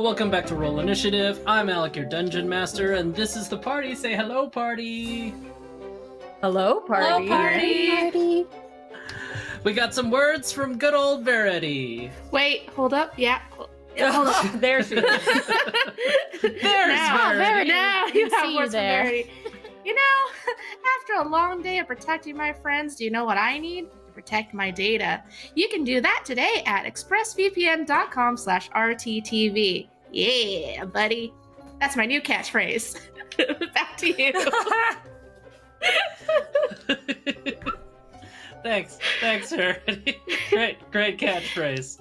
Hello, welcome back to Roll Initiative. I'm Alec, your Dungeon Master, and this is the party. Say hello, party! Hello, party! Hello, party! We got some words from good old Verity. Wait, hold up. Yeah, hold up. There she is. There's Now, Verity. now I you see have you words from there. Verity. You know, after a long day of protecting my friends, do you know what I need? To protect my data. You can do that today at expressvpn.com/rttv. Yeah, buddy. That's my new catchphrase. Back to you. Thanks, Verity. Great catchphrase.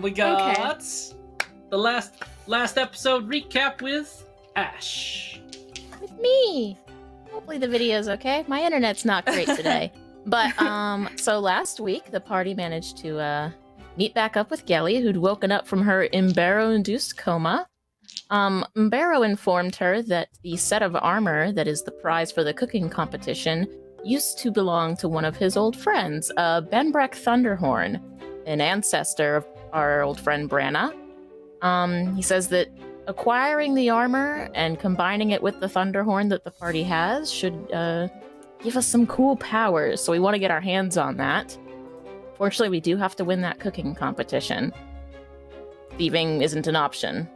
We got the last episode recap with Ash. With me. Hopefully the video's okay. My internet's not great today. But so last week the party managed to meet back up with Gelly, who'd woken up from her Imbero-induced coma. Imbero informed her that the set of armor that is the prize for the cooking competition used to belong to one of his old friends, Benbreck Thunderhorn, an ancestor of our old friend Branna. He says that acquiring the armor and combining it with the Thunderhorn that the party has should give us some cool powers, so we want to get our hands on that. Fortunately, we do have to win that cooking competition. Thieving isn't an option.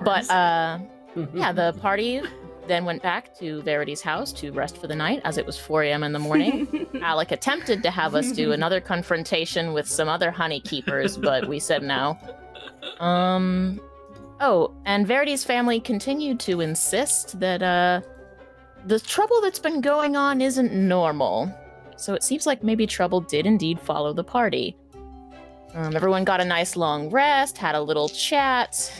But, yeah, the party then went back to Verity's house to rest for the night, as it was 4 a.m. in the morning. Alec attempted to have us do another confrontation with some other honey keepers, but we said no. Oh, and Verity's family continued to insist that, the trouble that's been going on isn't normal. So it seems like maybe trouble did indeed follow the party. Everyone got a nice long rest, had a little chat,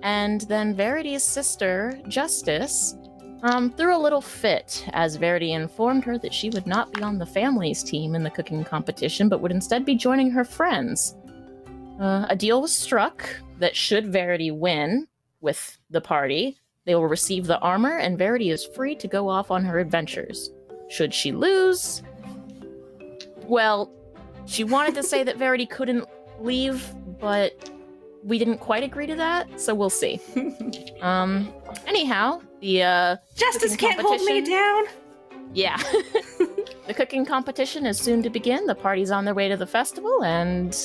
and then Verity's sister, Justice, threw a little fit as Verity informed her that she would not be on the family's team in the cooking competition, but would instead be joining her friends. A deal was struck that should Verity win with the party, they will receive the armor, and Verity is free to go off on her adventures. Should she lose? Well, she wanted to say that Verity couldn't leave, but we didn't quite agree to that, so we'll see. Anyhow, the Justice cooking can't hold me down. Yeah. The cooking competition is soon to begin. The party's on their way to the festival, and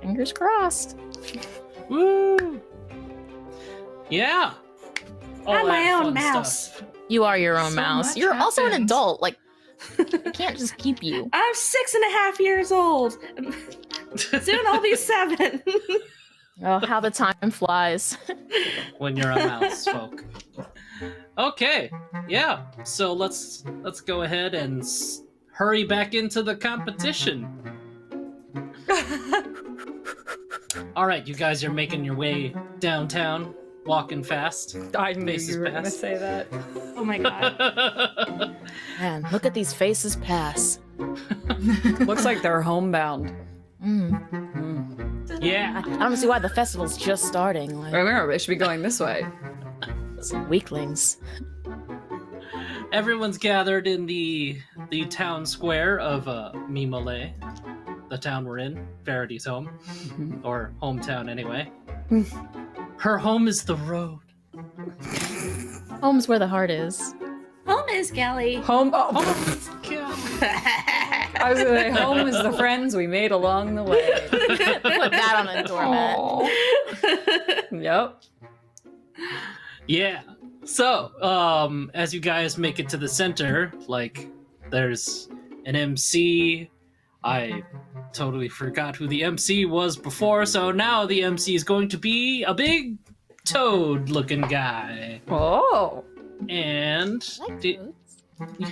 fingers crossed. Woo! Yeah. All I'm my that own fun mouse. stuff. You are your own So mouse. much You're also an happened. adult. Like, I can't just keep you. I'm 6.5 years old. Soon I'll be 7. Oh, how the time flies. When you're a mouse, folk. Okay, yeah. So let's go ahead and hurry back into the competition. All right, you guys are making your way downtown, walking fast. I knew Faces you were going to pass. say that. Oh my god. Man, look at these faces pass. Looks like they're homebound. Yeah. I don't see why the festival's just starting. Like, Remember, they should be going this way. some weaklings. Everyone's gathered in the town square of Mimole, the town we're in, Verity's home, or hometown anyway. Her home is the road. Home's where the heart is. Home is Gelly. Home. Oh, God. I was going to say, home is the friends we made along the way. Put that on a doormat. Yep. Yeah. So, as you guys make it to the center, like, there's an MC. I totally forgot who the MC was before, so now the MC is going to be a big toad-looking guy. Oh. And I like the- toads.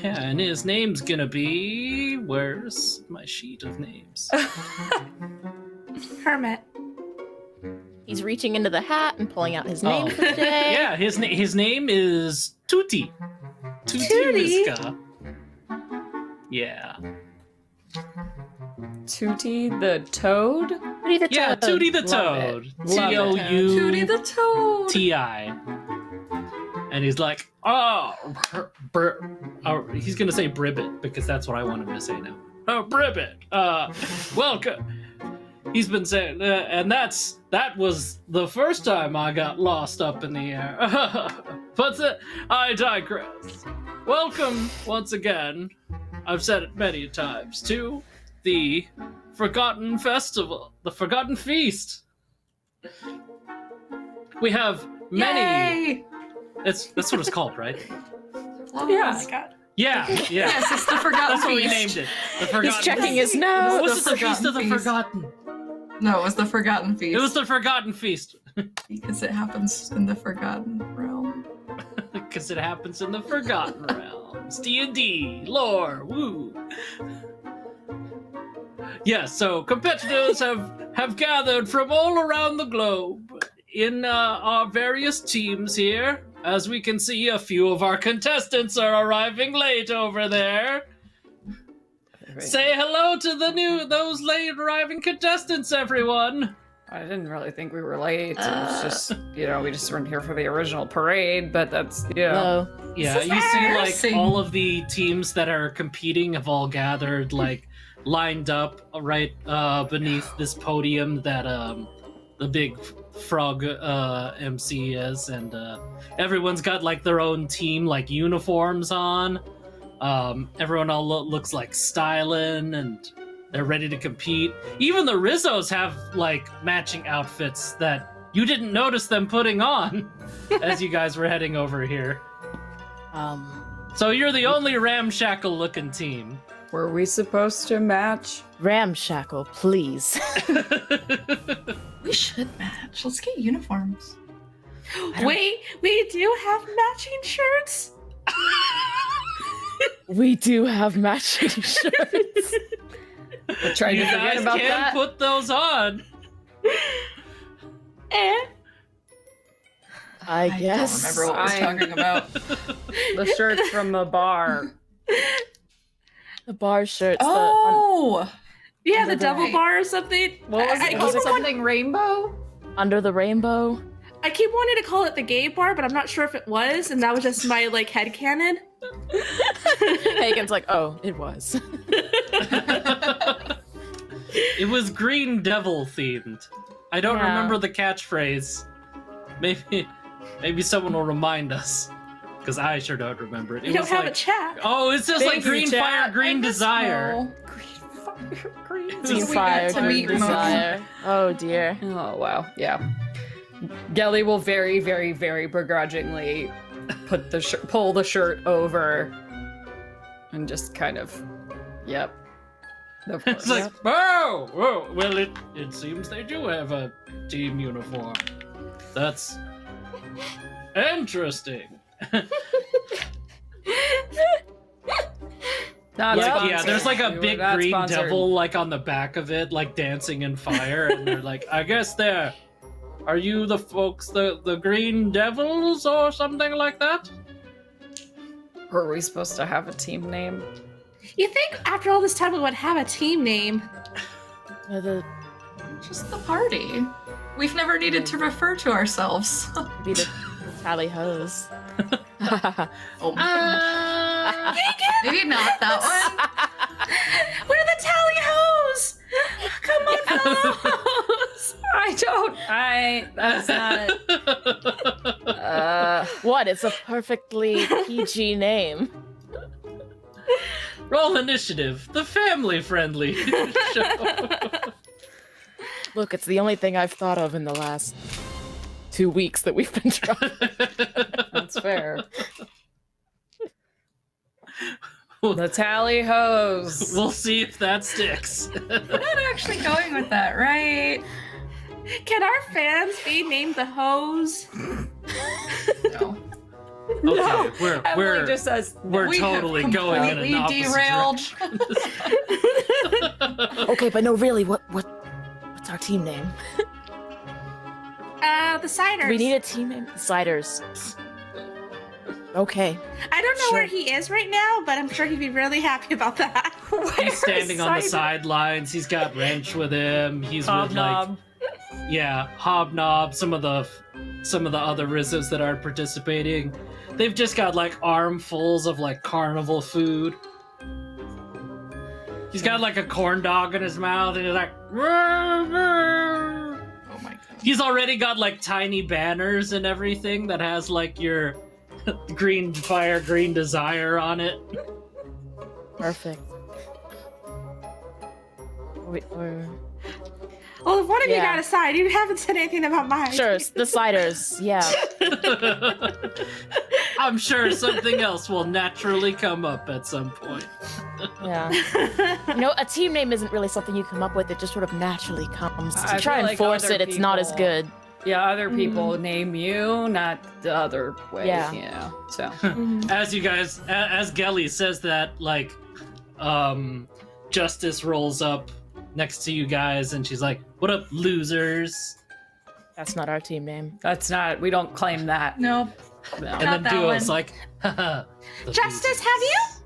yeah, and his name's gonna be... Where's my sheet of names? Hermit. He's reaching into the hat and pulling out his name Oh. for the day. Yeah, his name is Tutti. Tutti Tootie? Miska. Yeah. Tootie the Toad? Tootie the Yeah, toad. Tootie the Love Toad. it. Love it. Tootie the Toad. T-I. And he's like, oh, he's gonna say Bribbit, because that's what I want him to say now. Oh, Bribbit, welcome. he's been saying, and that was the first time I got lost up in the air. But I digress. Welcome once again, I've said it many times, to the Forgotten Festival, the Forgotten Feast. We have many. Yay! That's what it's called, right? Oh Yeah. my god. Yeah. Yes, it's the Forgotten That's what we Feast. named it. The Forgotten He's checking Feast. his nose. Was it the Feast of the Forgotten Feast. Forgotten? No, it was the Forgotten Feast. It was the Forgotten Feast. because it happens in the Forgotten Realm. Because it happens in the Forgotten Realms. D&D, lore, woo. Yeah, so competitors have gathered from all around the globe in our various teams here. As we can see, a few of our contestants are arriving late over there. Say hello to those late arriving contestants, everyone. I didn't really think we were late. It was just, we just weren't here for the original parade, but that's, Hello. Yeah, you see, like, all of the teams that are competing have all gathered, like, lined up right beneath this podium that the big frog MC is, and everyone's got, like, their own team, like, uniforms on. Everyone all looks like styling, and they're ready to compete. Even the Rizzos have, like, matching outfits that you didn't notice them putting on as you guys were heading over here. So you're the only ramshackle-looking team. Were we supposed to match? Ramshackle, please. We should match. Let's get uniforms. Wait, we do have matching shirts? We do have matching shirts. We're trying You to forget guys about can that. put those on. I guess. I don't remember what we're talking about. The shirts from the bar. The bar shirts. Oh! Yeah, the Under the double right. bar or something. What was I it? Was keep it something rainbow? Under the rainbow. I keep wanting to call it the gay bar, but I'm not sure if it was, and that was just my, like, headcanon. Hagen's like, oh, it was. It was Green Devil themed. I don't Yeah. remember the catchphrase. Maybe someone will remind us, because I sure don't remember it. You It don't was have like, a chat. oh, it's just Thank like you, Green chat. Fire, Green I miss Desire. Mo. Green fire, green It's Green we fire, get to green meet Mo. desire. Oh dear. Oh, wow. Yeah. Gelly will very, very, very begrudgingly pull the shirt over and just kind of, yep. Of course. It's like, oh, well, it seems they do have a team uniform. That's interesting. Not Like, sponsored. yeah, there's like a We were big not green sponsored. devil like on the back of it, like dancing in fire, and they're like, I guess are you the folks, the green devils or something like that? Were we supposed to have a team name? You think after all this time we would have a team name? The Just the party. We've never needed to refer to ourselves. be the tally hose. Oh my god. Maybe not that one. We're the tally hose! Come on, fellows! That's not, What? It's a perfectly PG name. Roll initiative, the family-friendly show. Look, it's the only thing I've thought of in the last 2 weeks that we've been trying. that's fair. The tally hose. We'll see if that sticks. We're not actually going with that, right? Can our fans be named the hose? No. Okay, we're Emily just says, we're We have totally going in an completely opposite derailed. direction. Okay, but no, really, what's our team name? The ciders. We need a team name. Ciders. Okay. I don't know Sure. where he is right now, but I'm sure he'd be really happy about that. He's standing on the sidelines. He's got Wrench with him. He's Hobnob. with Hobnob. Some of the other Rizzos that are participating. They've just got like armfuls of like carnival food. He's got like a corn dog in his mouth, and he's like. Oh my god. He's already got like tiny banners and everything that has like your green fire, green desire on it. Perfect. Well, if one of you Yeah. got a side, you haven't said anything about mine. Sure, the ciders. Yeah. I'm sure something else will naturally come up at some point. Yeah. You know, a team name isn't really something you come up with. It just sort of naturally comes. To I try feel and like force other it, it's not as people- good. Yeah, other people name you, not the other way. Yeah. You know, so. As you guys, as Gelly says that, like, Justice rolls up next to you guys, and she's like, "What up, losers?" That's not our team name. That's not, we don't claim that. Nope. No. And Not then that Duo's one. like, "Haha." the Justice, losers."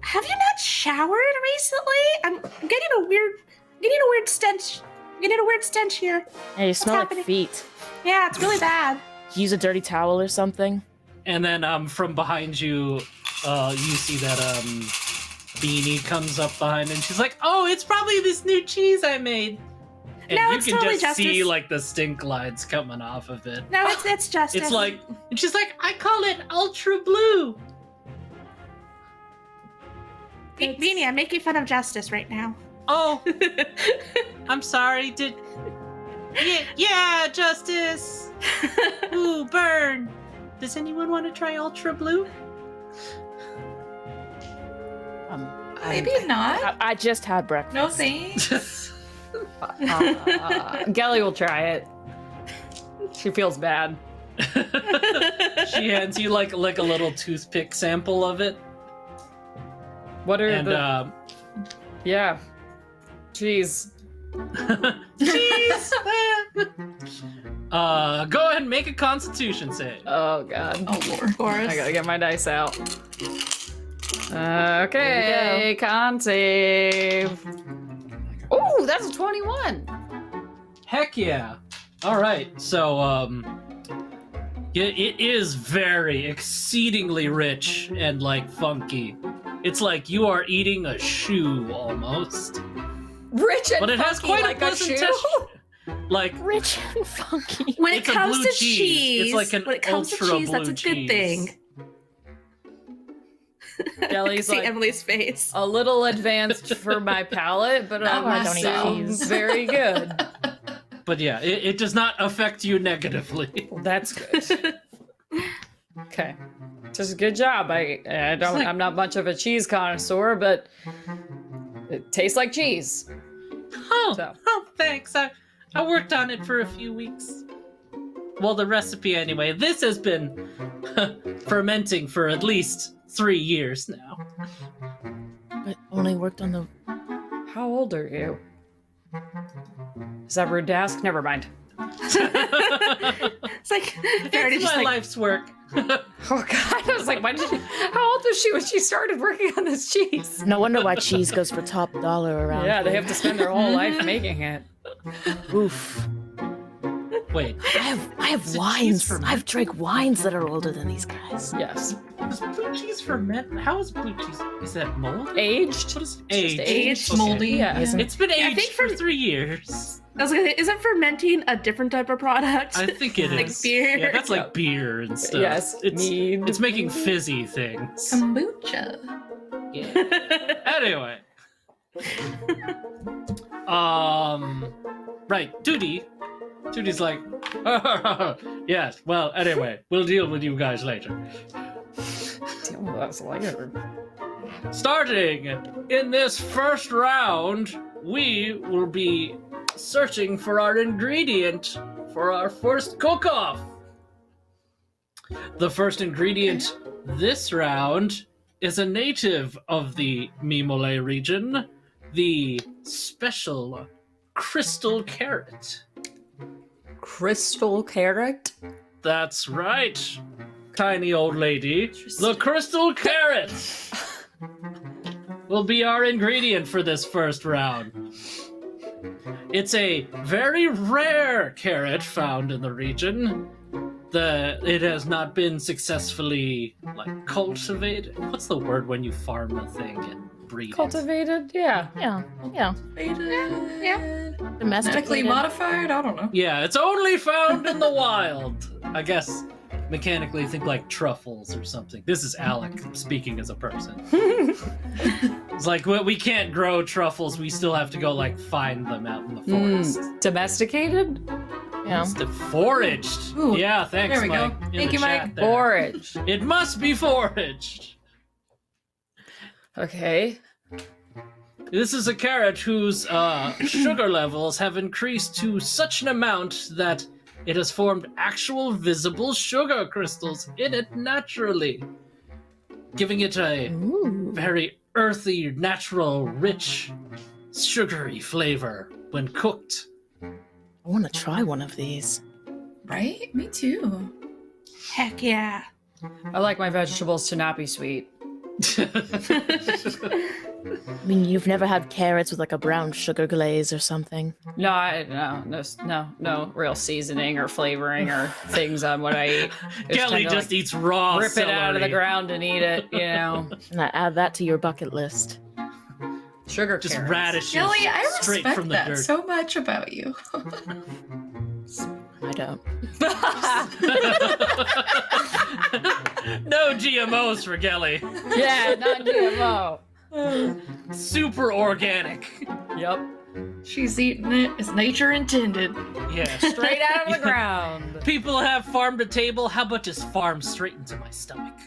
have you not showered recently? I'm getting a weird stench. I'm getting a weird stench here. Hey, you smell happening? like feet. Yeah, it's really bad. Use a dirty towel or something. And then from behind you, you see that Beanie comes up behind, and she's like, "Oh, it's probably this new cheese I made." And No, you it's can totally just see Justice. like the stink lines coming off of it. No, it's Justice. It's like, and she's like, "I call it ultra blue." Beanie, I'm making fun of Justice right now. Oh, I'm sorry. Did yeah, Justice. Ooh, burn. Does anyone want to try ultra blue? Maybe not. I just had breakfast. No thanks. Gelly will try it. She feels bad. She hands you like a little toothpick sample of it, What are and the? Yeah. Jeez. cheese. Go ahead and make a Constitution save. Oh god. Oh lord. Of course. I gotta get my dice out. Okay, con save. Oh, that's a 21. Heck yeah! All right, so it is very exceedingly rich and like funky. It's like you are eating a shoe almost, Rich and but it has funky quite like a pleasant shoe. texture. Like Rich and funky. When It's it a comes blue to cheese. cheese, It's like an when it comes to ultra cheese, that's a blue good cheese. thing. Gelly's See like Emily's face. a little advanced for my palate, but No, I don't eat sounds cheese. very good. But yeah, it does not affect you negatively. That's good. Okay, just a good job. I don't. I'm not much of a cheese connoisseur, but it tastes like cheese. Oh, So. thanks. I worked on it for a few weeks. Well, the recipe anyway. This has been fermenting for at least 3 years now. But only worked on the. How old are you? Is that rude to ask? Never mind. It's like they're already It's just my like, life's work. Oh god, I was like, when did she? How old was she when she started working on this cheese? No wonder why cheese goes for top dollar around. Yeah, they here. have to spend their whole life making it. Oof. Wait, I have Is it cheese wines. for I've drank wines that are older than these guys. Yes, is blue cheese ferment? How is blue cheese? Is that mold? aged. What is Just aged? Aged, Okay. moldy. Yeah. Isn't- It's been I aged think for for- 3 years. I was gonna say, isn't fermenting a different type of product? I think it is. Like beer. Yeah, that's like Yep. beer and stuff. Yes, it's mead. it's making fizzy things. Kombucha. Anyway, right, Duty's like, yes. Well, anyway, we'll deal with you guys later. Damn, that's later. Starting in this first round, we will be searching for our ingredient for our first cook-off. The first ingredient this round is a native of the Mimole region, the special crystal carrot. Crystal carrot. That's right, tiny old lady. The crystal carrot will be our ingredient for this first round. It's a very rare carrot found in the region. It has not been successfully cultivated. What's the word when you farm a thing and breed it. Cultivated, yeah. Yeah. Yeah. Genetically Domesticated. modified? I don't know. Yeah, it's only found in the wild. I guess mechanically think like truffles or something. This is Alec speaking as a person. It's like we can't grow truffles. We still have to go like find them out in the forest. Domesticated? Yeah. It's foraged. Ooh, Yeah, thanks, there we go. Mike. In Thank the you, Mike. chat there. Forage. It must be foraged. Okay. This is a carrot whose sugar levels have increased to such an amount that it has formed actual visible sugar crystals in it naturally, giving it a Ooh. very earthy, natural, rich, sugary flavor when cooked. I want to try one of these. Right? Me too. Heck yeah. I like my vegetables to not be sweet. I mean, you've never had carrots with like a brown sugar glaze or something. No real seasoning or flavoring or things on what I eat. Kelly just eats raw rip celery. it out of the ground and eat it, you know. And I add that to your bucket list. Sugar Just carrots. radishes Gilly, I straight respect from the that dirt. so much about you. I don't. No GMOs for Kelly. Yeah, not GMO. Super organic. Yep. She's eating it as nature intended. Yeah. Straight out of the ground. People have farm to table. How about just farm straight into my stomach?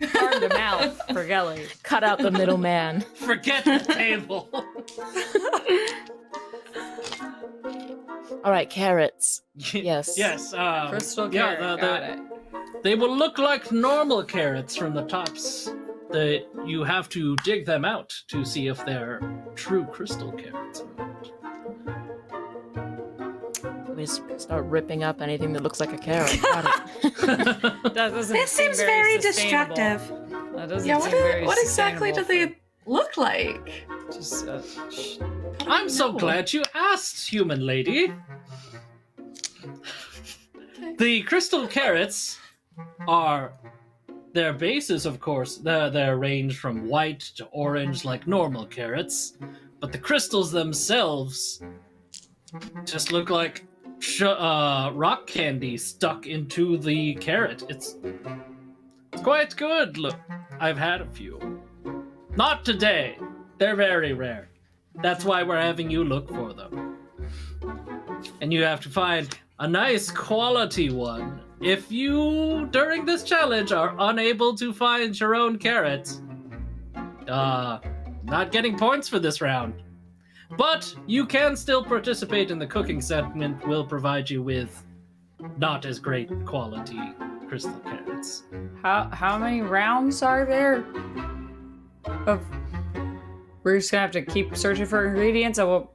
Farm to mouth for Gelly. Cut out the middleman. Forget the table. All right, carrots. Yes. Yes. Crystal yeah, carrot. Got it. They will look like normal carrots from the tops. You have to dig them out to see if they're true crystal carrots or not. We just start ripping up anything that looks like a carrot. Got it. That doesn't This seem seems very sustainable. destructive. That doesn't Yeah, seem very what exactly do sustainable they look like? for- Just, I'm so No. glad you asked, human lady. The crystal carrots are their bases, of course. They're ranged from white to orange like normal carrots, but the crystals themselves just look like rock candy stuck into the carrot. It's quite good. Look, I've had a few. Not today. They're very rare. That's why we're having you look for them. And you have to find a nice quality one. If you, during this challenge, are unable to find your own carrots, not getting points for this round. But you can still participate in the cooking segment. We'll provide you with not as great quality crystal carrots. how many rounds are there? Of we're just gonna have to keep searching for ingredients, or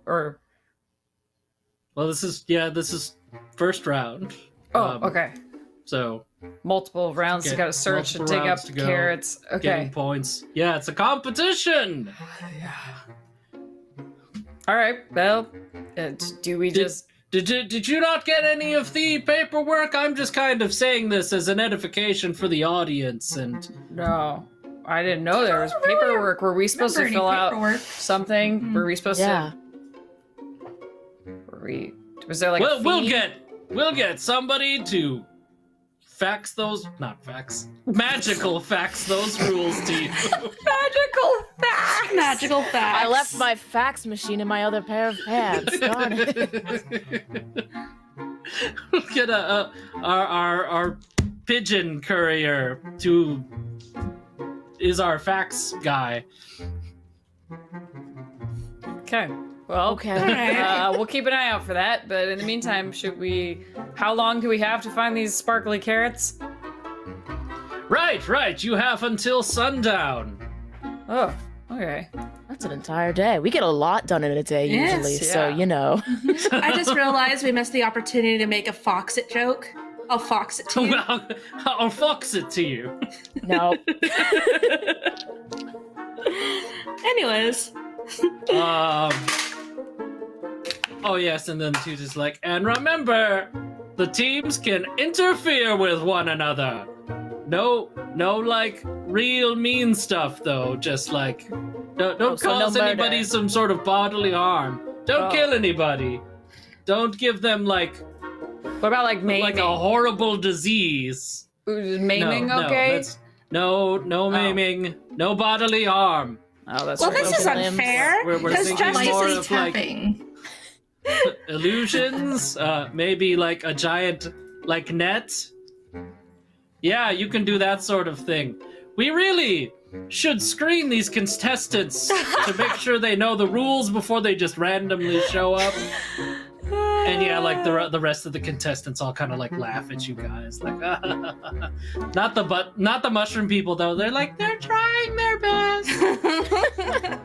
Well, this is first round. oh, okay. So Multiple rounds. You Get gotta search and multiple dig up rounds to go. carrots. getting Okay. points. Yeah, it's a competition. All right. Well, do we just? Did you not get any of the paperwork? I'm just kind of saying this as an edification for the audience, and No, I didn't know there was paperwork. Were we supposed to Remember fill any out paperwork? something? Were we supposed Yeah. to? Were we? Was there like? well, a we'll fee? get somebody to fax those, not fax, magical fax those rules to you. magical facts. Magical facts. I left my fax machine in my other pair of pants. Darn it. We'll get our pigeon courier to is our fax guy. Okay. Well, Okay. Alright. we'll keep an eye out for that. But in the meantime, should we? How long do we have to find these sparkly carrots? Right. You have until sundown. Oh, okay. That's an entire day. We get a lot done in a day Yes, usually, so yeah. you know. I just realized we missed the opportunity to make a fox it joke. I'll fox it to you. Well, I'll fox it to you. No. Anyways. Oh yes, and then she's just like, and remember, the teams can interfere with one another. No, like real mean stuff though. Just like Don't so no cause anybody murder. some sort of bodily harm. Don't kill anybody. Don't give them like What about like maiming? a horrible disease. Is maiming no, okay? No maiming, no bodily harm. Oh, that's Well, right. this is Limbs. unfair. We're Because thinking justice more is of like tapping. illusions, maybe like a giant like net. Yeah, you can do that sort of thing. We really should screen these contestants to make sure they know the rules before they just randomly show up. And yeah, like the rest of the contestants all kind of like laugh at you guys, like not the mushroom people though. They're like they're trying their best.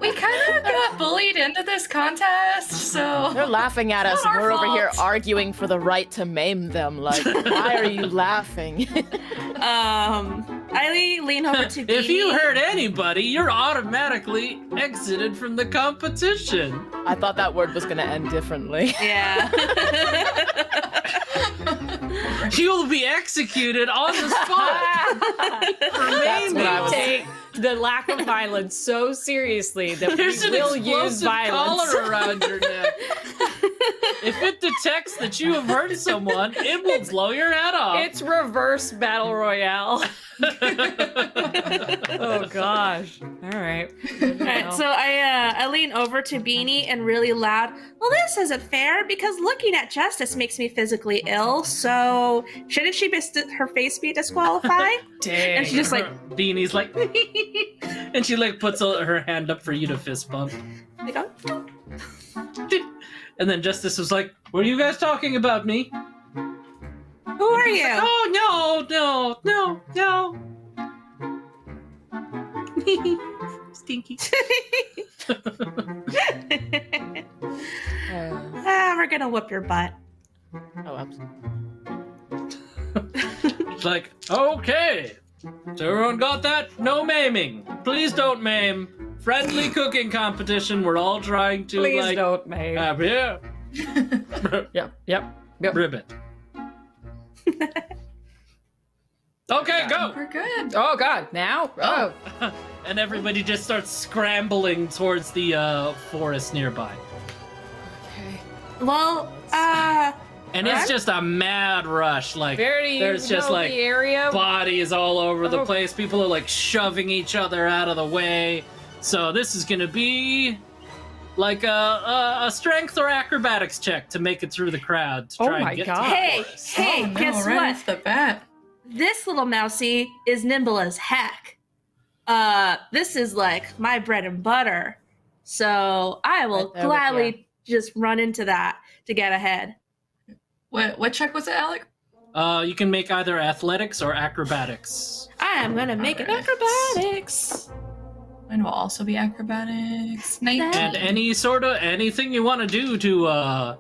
We kind of got bullied into this contest, so They're laughing at us. not our We're over here fault. arguing for the right to maim them. Like, why are you laughing? I lean over to Beanie. If you hurt anybody, you're automatically exited from the competition. I thought that word was gonna end differently. Yeah. You'll be executed on the spot. That's what I was. Take the lack of violence so seriously that There's we an will use explosive violence. collar around your neck. If it detects that you have hurt someone, it will blow your head off. It's reverse battle royale. Oh gosh. All right. Alright, so I lean over to Beanie and really loud, well, this isn't fair because looking at Justice makes me physically ill, so shouldn't her face be disqualified? Dang. And she just like, Beanie's like, and she like puts her hand up for you to fist bump. I go, And then Justice was like, were you guys talking about me? who are you? Oh, no. Stinky. We're gonna whoop your butt. Oh, absolutely. It's like, okay. So everyone got that? No maiming. Please don't maim. Friendly cooking competition. We're all trying to Please like don't, May. yeah. Yep. Ribbit. Okay, go. We're good. Oh God! Now? Oh. And everybody just starts scrambling towards the forest nearby. Okay. Well, And it's just a mad rush. Like Verity, there's you just know like the area. bodies all over the Oh. place. People are like shoving each other out of the way. So this is gonna be like a strength or acrobatics check to make it through the crowd to Oh try my and get God. to the hey, forest. hey, Oh, no, guess right what? off the bat. This little mousy is nimble as heck. This is like my bread and butter. So I will Right there with gladly just run into that to get ahead. What check was it, Alec? You can make either athletics or acrobatics. I am gonna make it Alright. acrobatics. Mine will also be acrobatics. 19. And anything you want to do to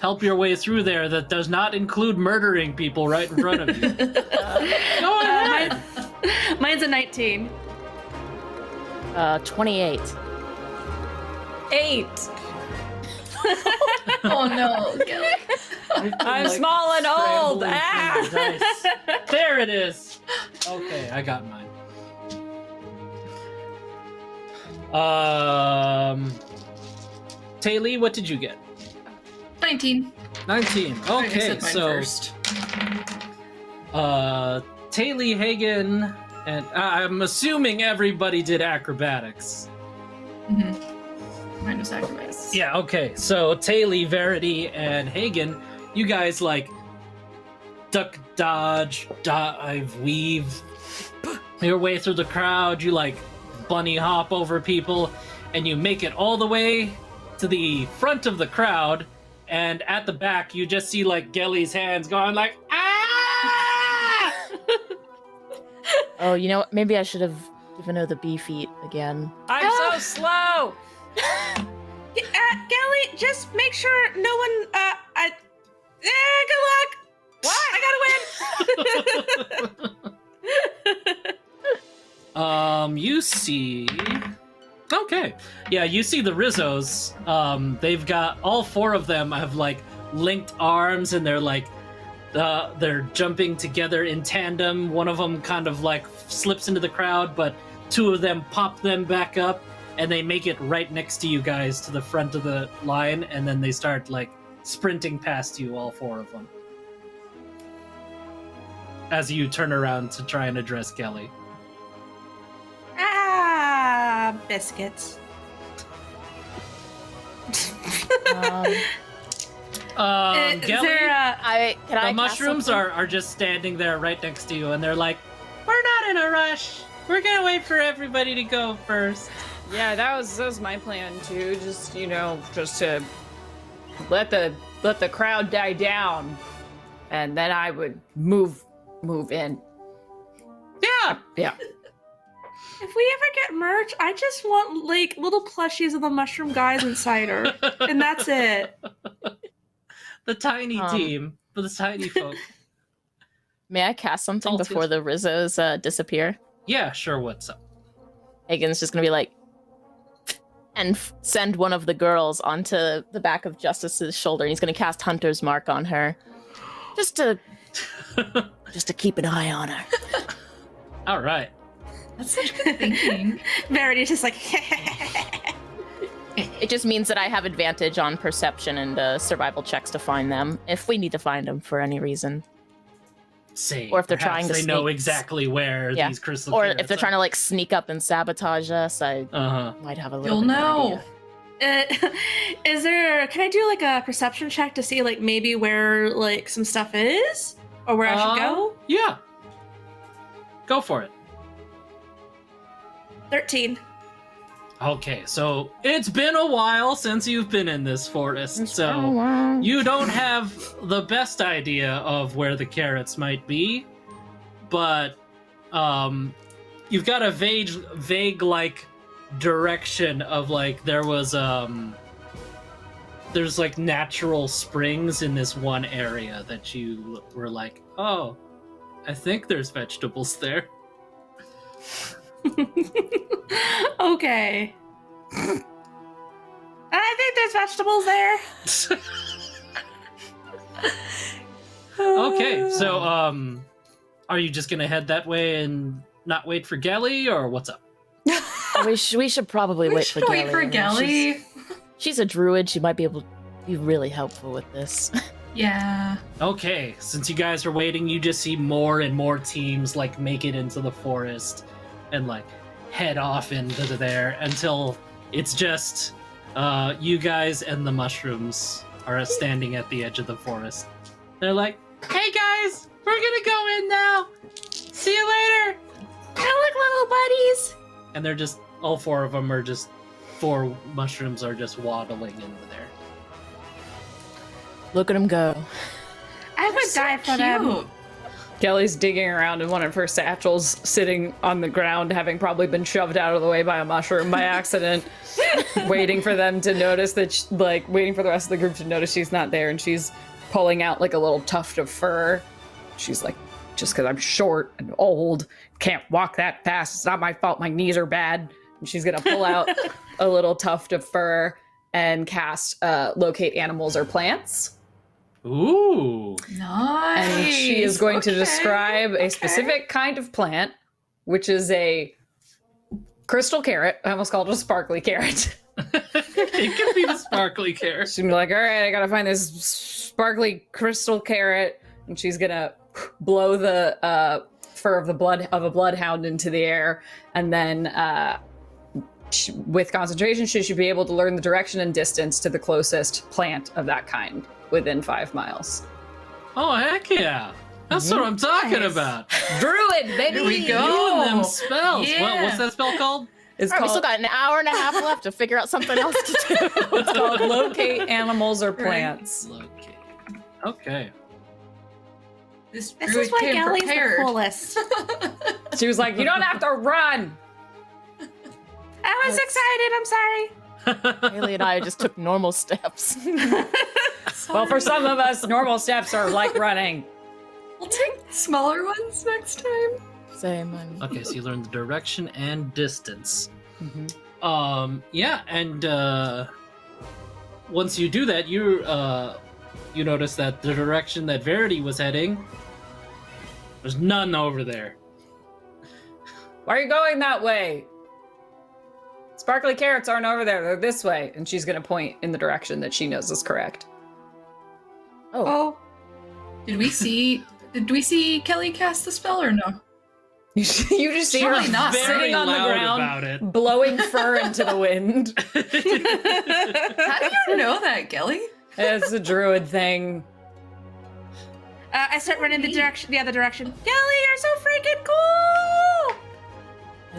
help your way through there that does not include murdering people right in front of you. Go ahead. Mine's a 19. 28. 8. Oh no, Gilly. I'm small and old. Scrambling Ah! through the dice. There it is. Okay, I got mine. Taylor, what did you get? 19. 19. I Okay, said mine so first. Taylor, Hagen, and I'm assuming everybody did acrobatics. Mine was acrobatics. Yeah, okay. So Taylor, Verity, and Hagen, you guys like duck, dodge, dive, weave your way through the crowd. You like bunny hop over people, and you make it all the way to the front of the crowd. And at the back, you just see like Gelly's hands going like ah! Oh, you know what? Maybe I should have given her the bee feet again. I'm so slow. Gally, just make sure no one. Good luck. What? I gotta win. You see. Okay. Yeah, you see the Rizzos. They've got all four of them have like linked arms, and they're like they're jumping together in tandem. One of them kind of like slips into the crowd, but two of them pop them back up. and they make it right next to you guys to the front of the line, and then they start like sprinting past you, all 4 of them. As you turn around to try and address Kelly. Ah, biscuits. Is Kelly, there Can the I mushrooms are just standing there right next to you, and they're like, "We're not in a rush. We're gonna wait for everybody to go first." Yeah, that was my plan too. Just just to let the crowd die down, and then I would move in. Yeah. Yeah. if we ever get merch, I just want like little plushies of the mushroom guys and cider, and that's it. The tiny team, for the tiny folk. May I cast something All before two. the Rizzos disappear? Yeah, sure. What's up? Hagen's just gonna be like, and send one of the girls onto the back of Justice's shoulder, and he's gonna cast Hunter's Mark on her, just to keep an eye on her. All right. That's such good thinking. Verity's just like, It just means that I have advantage on perception and survival checks to find them if we need to find them for any reason, Say, or if they're perhaps trying to they know sneak- exactly where Yeah. these crystal or carrots if they're trying to like sneak up and sabotage us. I might have a little. You'll bit of an know. idea. is there? Can I do like a perception check to see like maybe where like some stuff is, or where I should go? Yeah. Go for it. 13. Okay, so it's been a while since you've been in this forest, Oh, so wow. you don't have the best idea of where the carrots might be, but you've got a vague like direction of like there's like natural springs in this one area that you were like, oh, I think there's vegetables there. Okay. I think there's vegetables there. Okay, so are you just gonna head that way and not wait for Gelly, or what's up? we should probably We wait should for wait for Gelly. Gelly. She's a druid. She might be able to be really helpful with this. Yeah. Okay, since you guys are waiting, you just see more and more teams like make it into the forest and like head off into there until it's just you guys and the mushrooms are standing at the edge of the forest. They're like, "Hey guys, we're gonna go in now. See you later." I look little buddies. And they're just all 4 of them are just 4 mushrooms are just waddling into there. Look at him go. I would die for them. Cute. Kelly's digging around in one of her satchels, sitting on the ground, having probably been shoved out of the way by a mushroom by accident, waiting for them to notice that, waiting for the rest of the group to notice she's not there, and she's pulling out like a little tuft of fur. She's like, just because I'm short and old, can't walk that fast. It's not my fault. My knees are bad. And she's gonna pull out a little tuft of fur and cast locate animals or plants. Ooh. Nice. And she is going to Okay, describe a okay. specific kind of plant, which is a crystal carrot. I almost called it a sparkly carrot. It could be the sparkly carrot. She's gonna be like, all right, I gotta find this sparkly crystal carrot. And she's gonna blow the fur of a bloodhound into the air. And then with concentration, she should be able to learn the direction and distance to the closest plant of that kind within 5 miles. Oh, heck yeah. That's what I'm talking Nice. about. Druid, baby! Here we You go. and them spells. Yeah. What's that spell called? It's All right, we still called, got an hour and a half left to figure out something else to do. it's called locate animals or plants. Okay. Okay. This This druid is why came Gally's prepared. the coolest. She was like, you don't have to run! I was excited. I'm sorry. Haley and I just took normal steps. Well, for some of us, normal steps are like running. We'll take smaller ones next time. Same. Okay, so you learn the direction and distance. Mm-hmm. Yeah, and once you do that, you notice that the direction that Verity was heading, there's none over there. Why are you going that way? It's Sparkly carrots aren't over there, they're this way. And she's gonna point in the direction that she knows is correct. Oh, Did we see Kelly cast the spell or no? You just see her Surely not. Very sitting on the loud ground, about it. blowing fur into the wind. How do you know that, Kelly? It's a druid thing. I start running the other direction. Kelly, you're so freaking cool!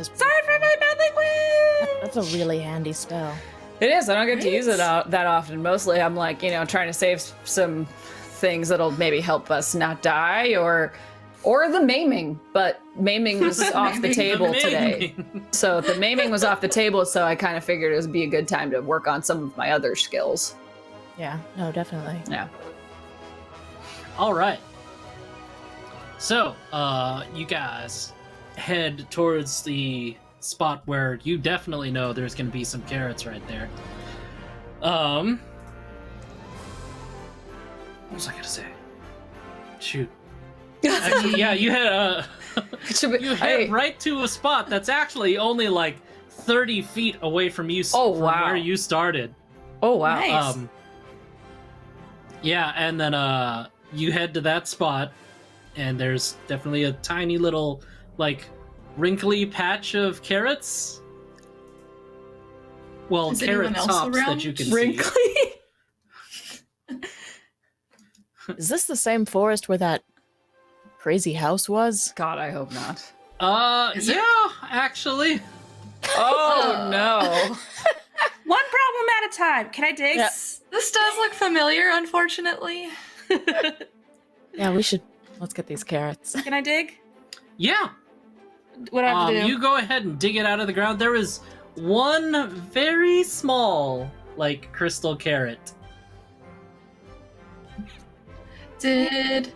Sorry for my bad language! That's a really handy spell. It is. I don't get to use it that often. Mostly, I'm like, trying to save some things that'll maybe help us not die, or the maiming. But maiming was off the table today, so the maiming was off the table. So I kind of figured it would be a good time to work on some of my other skills. Yeah, no, definitely. Yeah. All right. So, you guys head towards the spot where you definitely know there's going to be some carrots right there. What was I going to say? Shoot. Actually, yeah, you head right to a spot that's actually only like 30 feet away from you. Oh, from wow. where you started. Oh wow. Nice. Yeah, and then you head to that spot, and there's definitely a tiny little, like, wrinkly patch of carrots. Well, Is carrot anyone else tops around? that you can Wrinkly. Is this the same forest where that crazy house was? God, I hope not. see. Is it? Yeah, actually. Oh no. One problem at a time. Can I dig? Yeah. This does look familiar, unfortunately. Yeah, let's get these carrots. Can I dig? Yeah. What do I have to do? You go ahead and dig it out of the ground. There is one very small, like, crystal carrot. This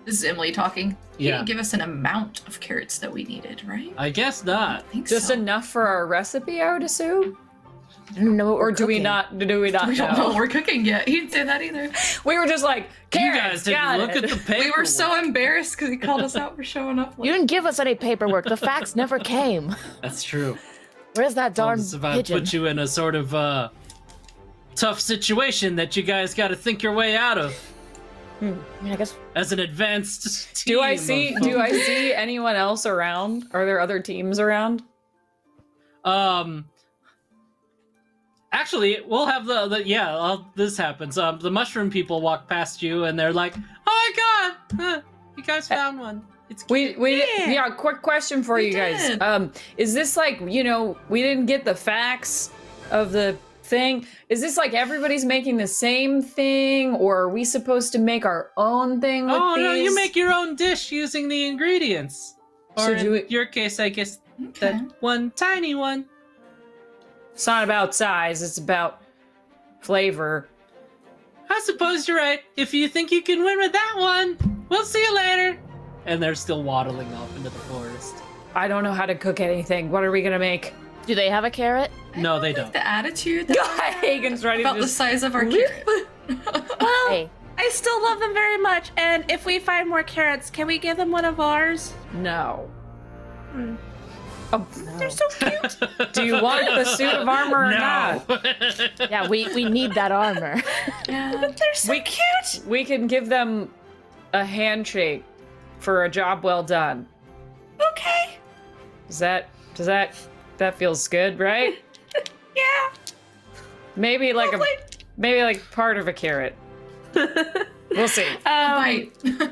is Emily talking. You Yeah. didn't give us an amount of carrots that we needed, right? I guess not. I think Just so. enough for our recipe, I would assume. I don't know what Or we're do we cooking. not? Do we not We don't know what know? we're cooking yet. He didn't say that either. We were just like, You carrots, guys didn't got look it. at the paper. We were so embarrassed because he called us out for showing up late. You didn't give us any paperwork. The facts never came. That's true. Where's that I darn was about to pigeon? put you in a sort of tough situation that you guys got to think your way out of I mean, I guess as an advanced team. Do I see anyone else around? Are there other teams around? Actually, we'll have this happens. The mushroom people walk past you and they're like, "Oh my god, you guys found one." It's cute. Yeah, quick question for you guys. did. Is this like, we didn't get the facts of the thing. Is this like everybody's making the same thing, or are we supposed to make our own thing with Oh these? no, you make your own dish using the ingredients. Or So in do we- your case, I guess Okay. that one tiny one. It's not about size, it's about flavor. I suppose you're right. If you think you can win with that one, we'll see you later. And they're still waddling off into the forest. I don't know how to cook anything. What are we gonna make? do they have a carrot? No, they Like don't. the attitude that Hagen's ready about to the just... size of our carrot. Well, Hey, I still love them very much, and if we find more carrots, can we give them one of ours? No. Hmm. Oh, They're so cute. do you want the suit of armor or not? yeah, we need that armor. Yeah. They're so We- cute. We can give them a handshake for a job well done. Okay. That feels good, right? Yeah. Maybe like Lovely. part of a carrot. We'll see. Bite.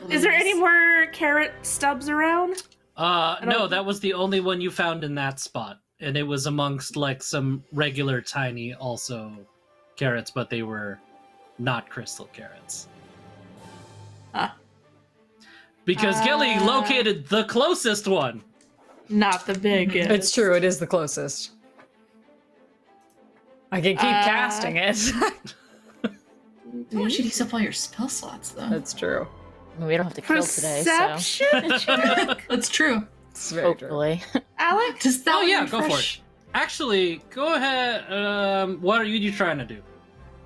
Is there any more carrot stubs around? No, that was the only one you found in that spot. And it was amongst, like, some regular tiny, also, carrots, but they were not crystal carrots. Huh. Because Gilly located the closest one. Not the biggest. It's true, it is the closest. I can keep casting it. You should use up all your spell slots, though. That's true. I mean, we don't have to kill today, so Perception check. That's true. It's very true. hopefully. Alex? Does that Oh, yeah, go for refresh? it. Actually, go ahead. What are you trying to do?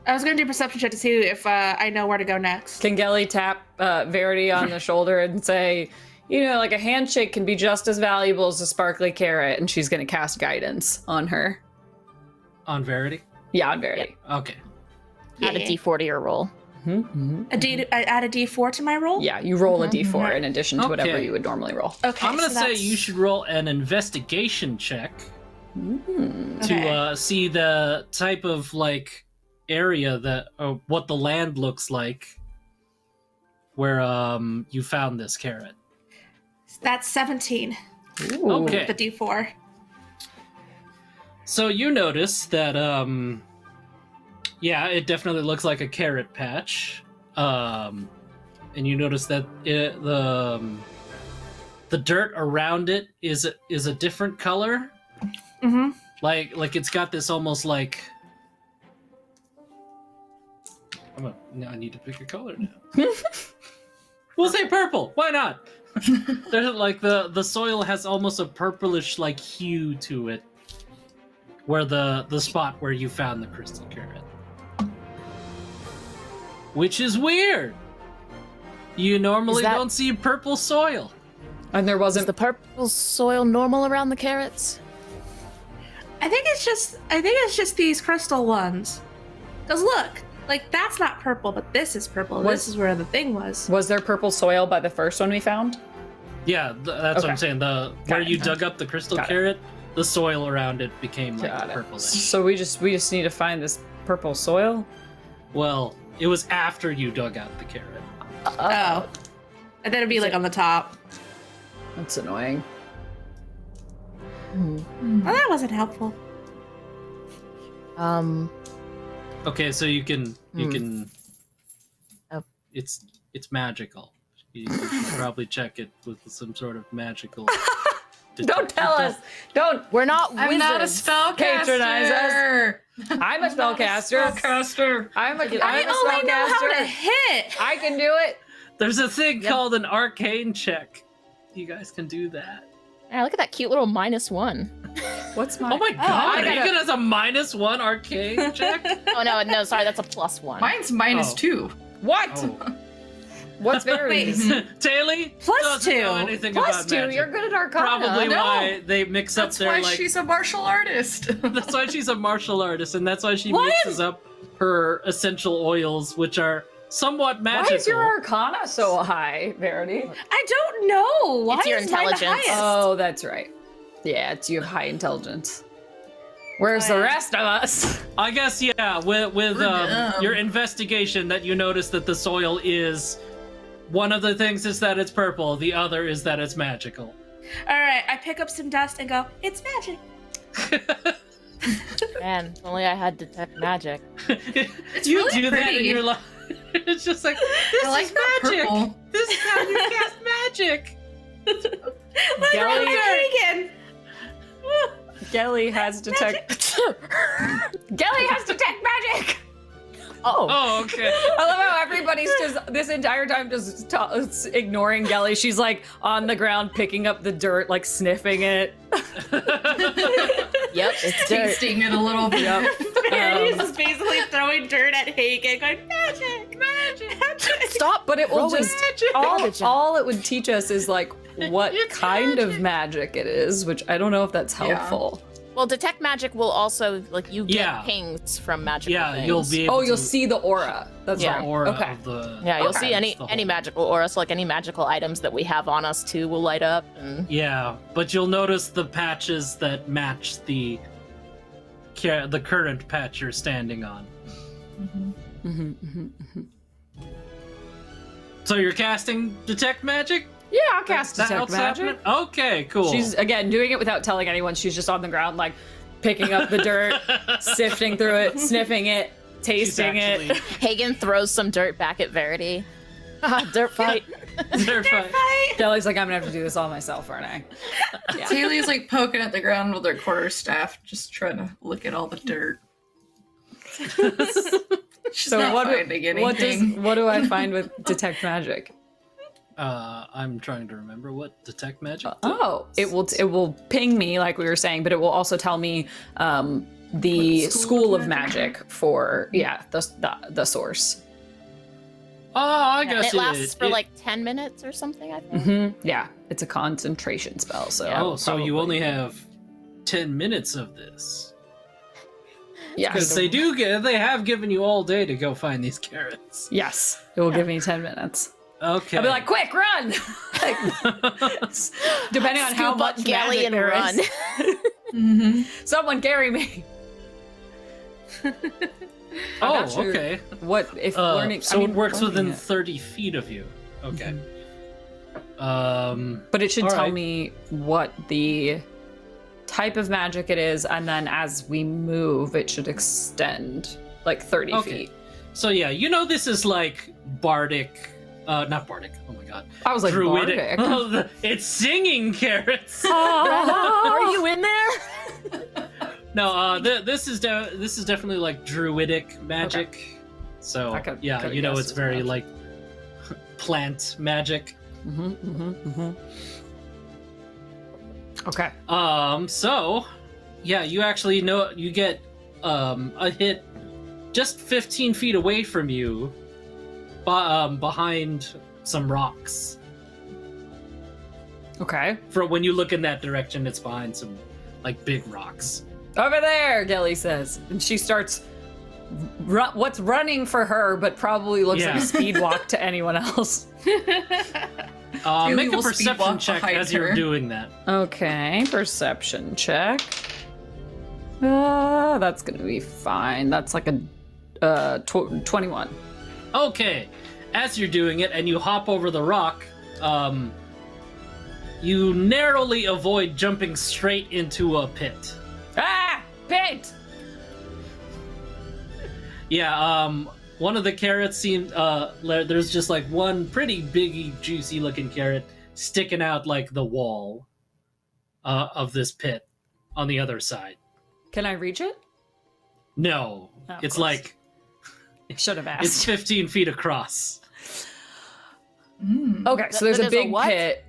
I was going to do perception check to see if I know where to go next. Can Gelly tap Verity on the shoulder and say, like a handshake can be just as valuable as a sparkly carrot, and she's gonna cast guidance on her. On Verity? Yeah, on Verity. Okay. Add a Yeah. D4 to your roll. I add a D4 to my roll? Yeah, you roll a Mhm. D4 in addition to whatever Okay. you would normally roll. Okay. I'm gonna so say that's- you should roll an investigation check Mm. to Okay. see the type of like area that or what the land looks like where you found this carrot. That's 17. Ooh. Okay. The D4. So you notice that yeah, it definitely looks like a carrot patch. And you notice that the dirt around it is a different color. Mm-hmm. Like it's got this almost like now I need to pick a color now. We'll say purple. Why not? There's like the soil has almost a purplish like hue to it. Where the spot where you found the crystal carrot. Which is weird. You normally Is that- don't see purple soil. And there Is wasn't. the purple soil normal around the carrots? I think it's just these crystal ones. Cause look, like that's not purple, but this is purple. What- This is where the thing was. Was there purple soil by the first one we found? Yeah, that's what Okay. I'm saying. Where it. you dug up the crystal Got it. carrot, the soil around it became like Got it. purplish. So we just need to find this purple soil. Well, it was after you dug out the carrot. Oh. And then it'd be like on the top. That's annoying. Well, that wasn't helpful. Okay, so you can Oh. it's magical. You should probably check it with some sort of magical. Don't tell us. Don't. We're not I'm wizards. not a spellcaster. Patronize us. I'm a spellcaster. Spellcaster. I'm a I spellcaster. only know how to hit. I can do it. There's a thing Yep. called an arcane check. You guys can do that. Yeah, look at that cute little -1. What's my? Oh my god, I gotta- Regan has a -1 arcane check? Oh no, sorry, that's a +1. Mine's -2. What? Oh. What's Verity's? Taylor Plus doesn't know 2. anything Plus about 2. magic. You're good at Arcana. Probably No. why they mix up That's their why like. she's a martial artist. That's why she's a martial artist, and that's why she Why mixes up her essential oils, which are somewhat Why magical. is your Arcana so high, Verity? I don't know. Why It's your is mine the intelligence. highest? Oh, that's right. Yeah, you have high intelligence. Where's the yeah. rest of us? I guess yeah. With We're dumb. your investigation, that you notice that the soil is one of the things is that it's purple. The other is that it's magical. All right, I pick up some dust and go. It's magic. Man, if only I had detect magic. It's you really do that in pretty. your life. It's just like this I like is that magic. purple. This is how you cast magic. Look Gelly- at Regan. Gelly has detect. Gelly has detect magic. Oh, Oh, okay. I love how everybody's just this entire time just ignoring Gelly. She's like on the ground picking up the dirt, like sniffing it. yep, it's dirt. Tasting it a little bit. He's just basically throwing dirt at Hagen, going magic, magic. Stop, But it will Rolling just garbage out. all it would teach us is like what It's kind of magic it is, which I don't know if that's Yeah. helpful. Well, detect magic will also like you get Yeah. pings from magical Yeah, things. you'll be able Oh, to you'll see the aura. That's Yeah. right. aura Okay. of the Yeah, you'll Okay. see any That's the any whole- magical aura, so like any magical items that we have on us too will light up. And Yeah, but you'll notice the patches that match the current patch you're standing on. So you're casting detect magic? Yeah, I'll cast That detect helps magic. happen? Okay, cool. She's again doing it without telling anyone. She's just on the ground, like picking up the dirt, sifting through it, sniffing it, She's tasting actually it. Hagen throws some dirt back at Verity. Ah, dirt fight. terrified. Kelly's like, I'm gonna have to do this all myself, aren't I? Yeah. Haley's like poking at the ground with her quarterstaff, just trying to look at all the dirt. She's So not what finding what anything. what do I find with detect magic? I'm trying to remember what detect magic. Oh, it will ping me like we were saying, but it will also tell me the What, school of magic for the source. Oh, I And guess it lasts for it- like 10 minutes or something, I think. Yeah, it's a concentration spell. So Oh, so you probably- only have 10 minutes of this. Because Yes. they have given you all day to go find these carrots. Yes. It will give me 10 minutes. Okay. I'll be like, quick, run! Like, depending on how Scoop up much Galley magic and there run. is. Mm-hmm. Someone carry me. I'm oh, not sure okay. What if learning? So I mean, it works learning within it. 30 feet of you. Okay. But it should all tell right. me what the type of magic it is, and then as we move, it should extend like 30 Okay. feet. So yeah, this is like bardic. Not bardic. Oh my god. I was like, Druidic. bardic. It's singing carrots. Are you in there? No, this is definitely like druidic magic. So I could- yeah, could've it's guessed as very much. like plant magic. Okay. So yeah, you actually know you get a hit just 15 feet away from you, behind some rocks. Okay. For when you look in that direction, it's behind some like big rocks. Over there, Gelly says, and she starts. What's running for her, but probably looks like Yeah. a speed walk to anyone else. Really Make a will speed perception walk check behind as you're her. doing that. Okay, perception check. That's gonna be fine. That's like a 21. Okay, as you're doing it and you hop over the rock, you narrowly avoid jumping straight into a pit. Ah! Pit! Yeah, one of the carrots seemed, there's just like one pretty big, juicy looking carrot sticking out like the wall of this pit on the other side. Can I reach it? No, Oh, of it's course. like, Should have asked. it's 15 feet across. Mm. Okay, so there's a There's a big what? pit.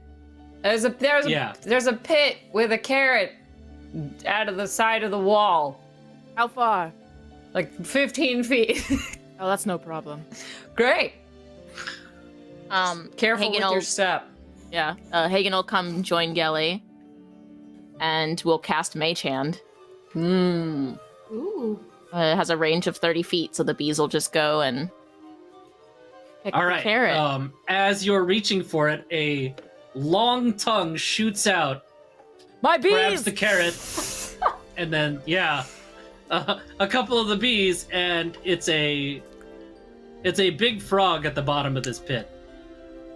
There's a pit with a carrot out of the side of the wall, How far? like 15 feet. Oh, that's no problem. Great. Careful Hagen with your will- step. Yeah. Hagen will come join Gelly, and we'll cast Mage Hand. Hmm. Ooh. It has a range of 30 feet, so the bees will just go and pick All the right. carrot. As you're reaching for it, a long tongue shoots out, My grabs bees! the carrot, and then a couple of the bees, and it's a big frog at the bottom of this pit.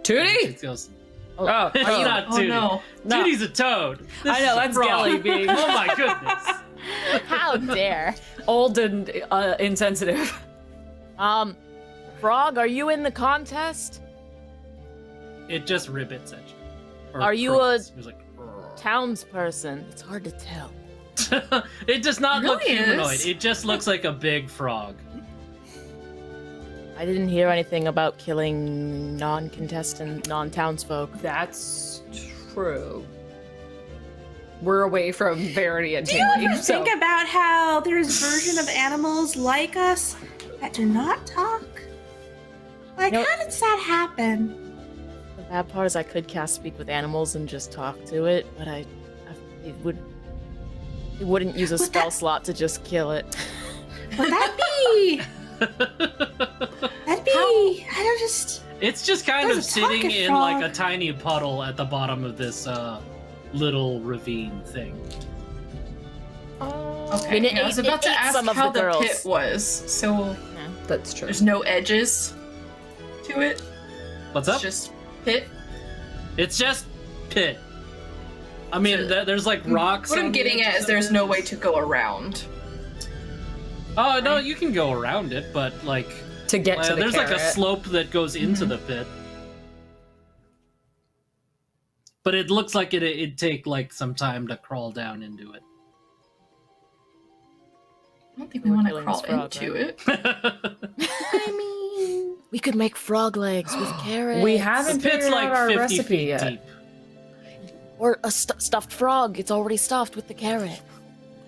Tootie? It goes, Oh, it's oh. not Oh Tootie. no. No. Tootie's a toad. This I is know, a that's frog. Gelly being Oh my goodness. How dare. old and insensitive. Frog, are you in the contest? It just ribbits at you. Or Are you croaks. It was like, Townsperson. It's hard to tell. it does not look Really is. humanoid. It just looks like a big frog. I didn't hear anything about killing non-contestant, non-townsfolk. That's true. We're away from Verity and Do you Taylor. ever So think about how there's version of animals like us that do not talk? Like, Nope. how does that happen? The bad part is I could cast Speak with Animals and just talk to it, but it wouldn't use a Would spell that- slot to just kill it. Would that be? That'd be. I don't just. It's just kind There's of a sitting talking in like a frog. tiny puddle at the bottom of this little ravine thing. Okay. I mean, I was about to ate ask some of how the the girls. pit was. So that's true. there's no edges to it. What's It's up? just pit. It's just pit. I mean, So- there's like rocks. What I'm on the getting at edges is of there's it. no way to go around. Oh no, you can go around it, but like To get to the there's carrot. like a slope that goes into Mhm. the pit. But it looks like it'd take like some time to crawl down into it. I don't think we We're want to killing crawl this frog, into right? it. I mean, we could make frog legs with carrots. We the haven't pit's figured like out our 50 recipe feet yet. deep. Or a stuffed frog. It's already stuffed with the carrot.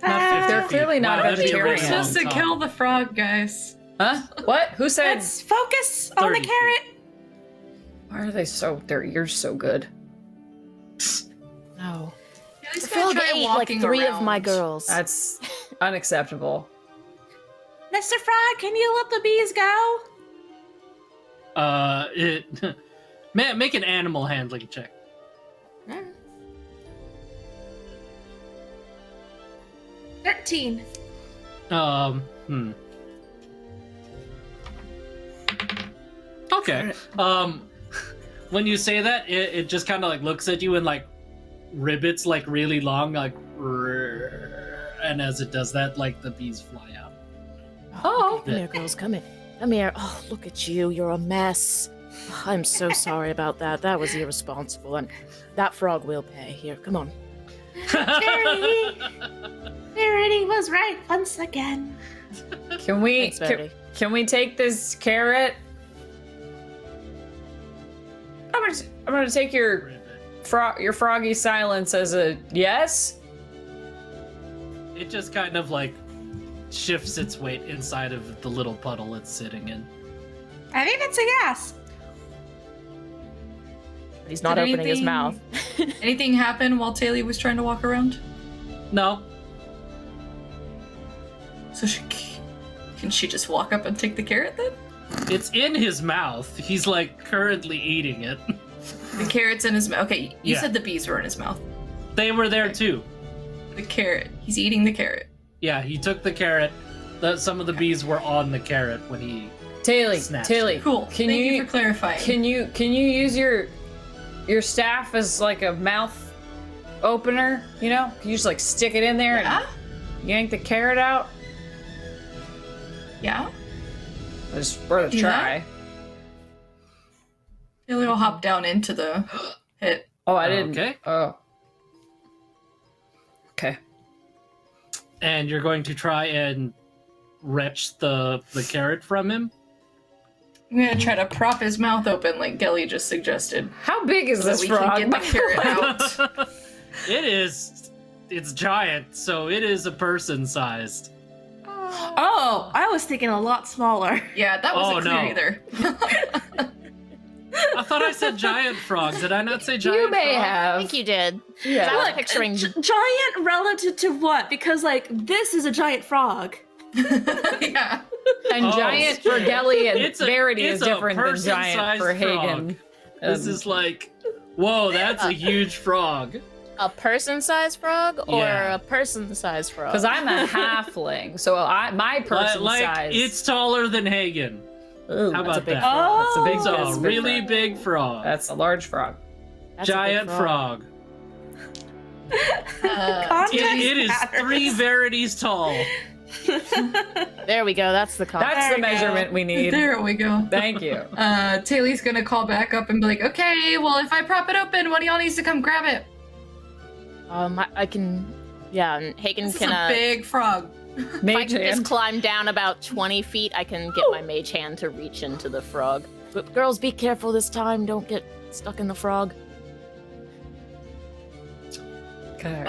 Not, they're 50 clearly feet. not Wow, that'd be a vegetarian. really We're supposed to long kill time. the frog, guys. Huh? What? Who said? Let's focus on the 30 feet. carrot. Why are they so? Their ears so good. No. At The least gonna frog try ate like walking 3 of my around. girls. That's unacceptable. Mr. Frog, can you let the bees go? Make an animal handling check. 13. Okay. When you say that, it just kind of like looks at you and like ribbits like really long, like, and as it does that, like the bees fly out. Oh. Come here, girls. Come here. Come here. Oh, look at you. You're a mess. Oh, I'm so sorry about that. That was irresponsible. And that frog will pay. Here, come on. Verity was right once again. Can we Thanks, Verity. can we take this carrot? I'm gonna take your froggy silence as a yes. It just kind of like shifts its weight inside of the little puddle it's sitting in. I think it's a yes. But he's not Did opening his anything- mouth. Anything happen while Taylor was trying to walk around? No. So can she just walk up and take the carrot then? It's in his mouth. He's like currently eating it. The carrot's in his mouth. Okay, you Yeah. said the bees were in his mouth. They were there too. The carrot. He's eating the carrot. Yeah, he took the carrot. Some of the bees were on the carrot when he. Snatched. Taylor, Cool. Can Thank you you for clarifying. can you use your staff as like a mouth opener? You know, can you just like stick it in there Yeah? and yank the carrot out? Yeah? It's worth a Yeah. try. Taylor will hop down into the pit. Oh, I didn't. Okay. Oh. Okay. And you're going to try and retch the carrot from him. I'm gonna try to prop his mouth open like Gelly just suggested. How big is So that this we frog? can get the carrot out. It is. It's giant, so it is a person sized. Oh, I was thinking a lot smaller. Yeah, that wasn't Oh, clear no. either. I thought I said giant frog. Did I not say giant You may frog? I have. think you did. Yeah. I was Look, picturing. giant relative to what? Because, like, this is a giant frog. Yeah. And Oh. giant for Gelly and It's a- Verity is it's a different than giant person-sized for Hagen. This is like, whoa, that's a huge frog. A person-sized frog or Yeah. a person-sized frog? Because I'm a halfling, so my person Like, size. it's taller than Hagen. Ooh, How that's a about big that? frog. That's a big, It's that's a a big really frog. big frog. That's a large frog. That's a big giant frog. Context It is matters. 3 verities tall. There we go. That's the concept. That's There the we go. measurement we need. There we go. Thank you. Taylor's gonna call back up and be like, okay, well, if I prop it open, one of y'all needs to come grab it. I can. Yeah, and Hagen This is can. a big frog. If I Mage can just hand. climb down about 20 feet, I can get my mage hand to reach into the frog. But girls, be careful this time. Don't get stuck in the frog. Okay.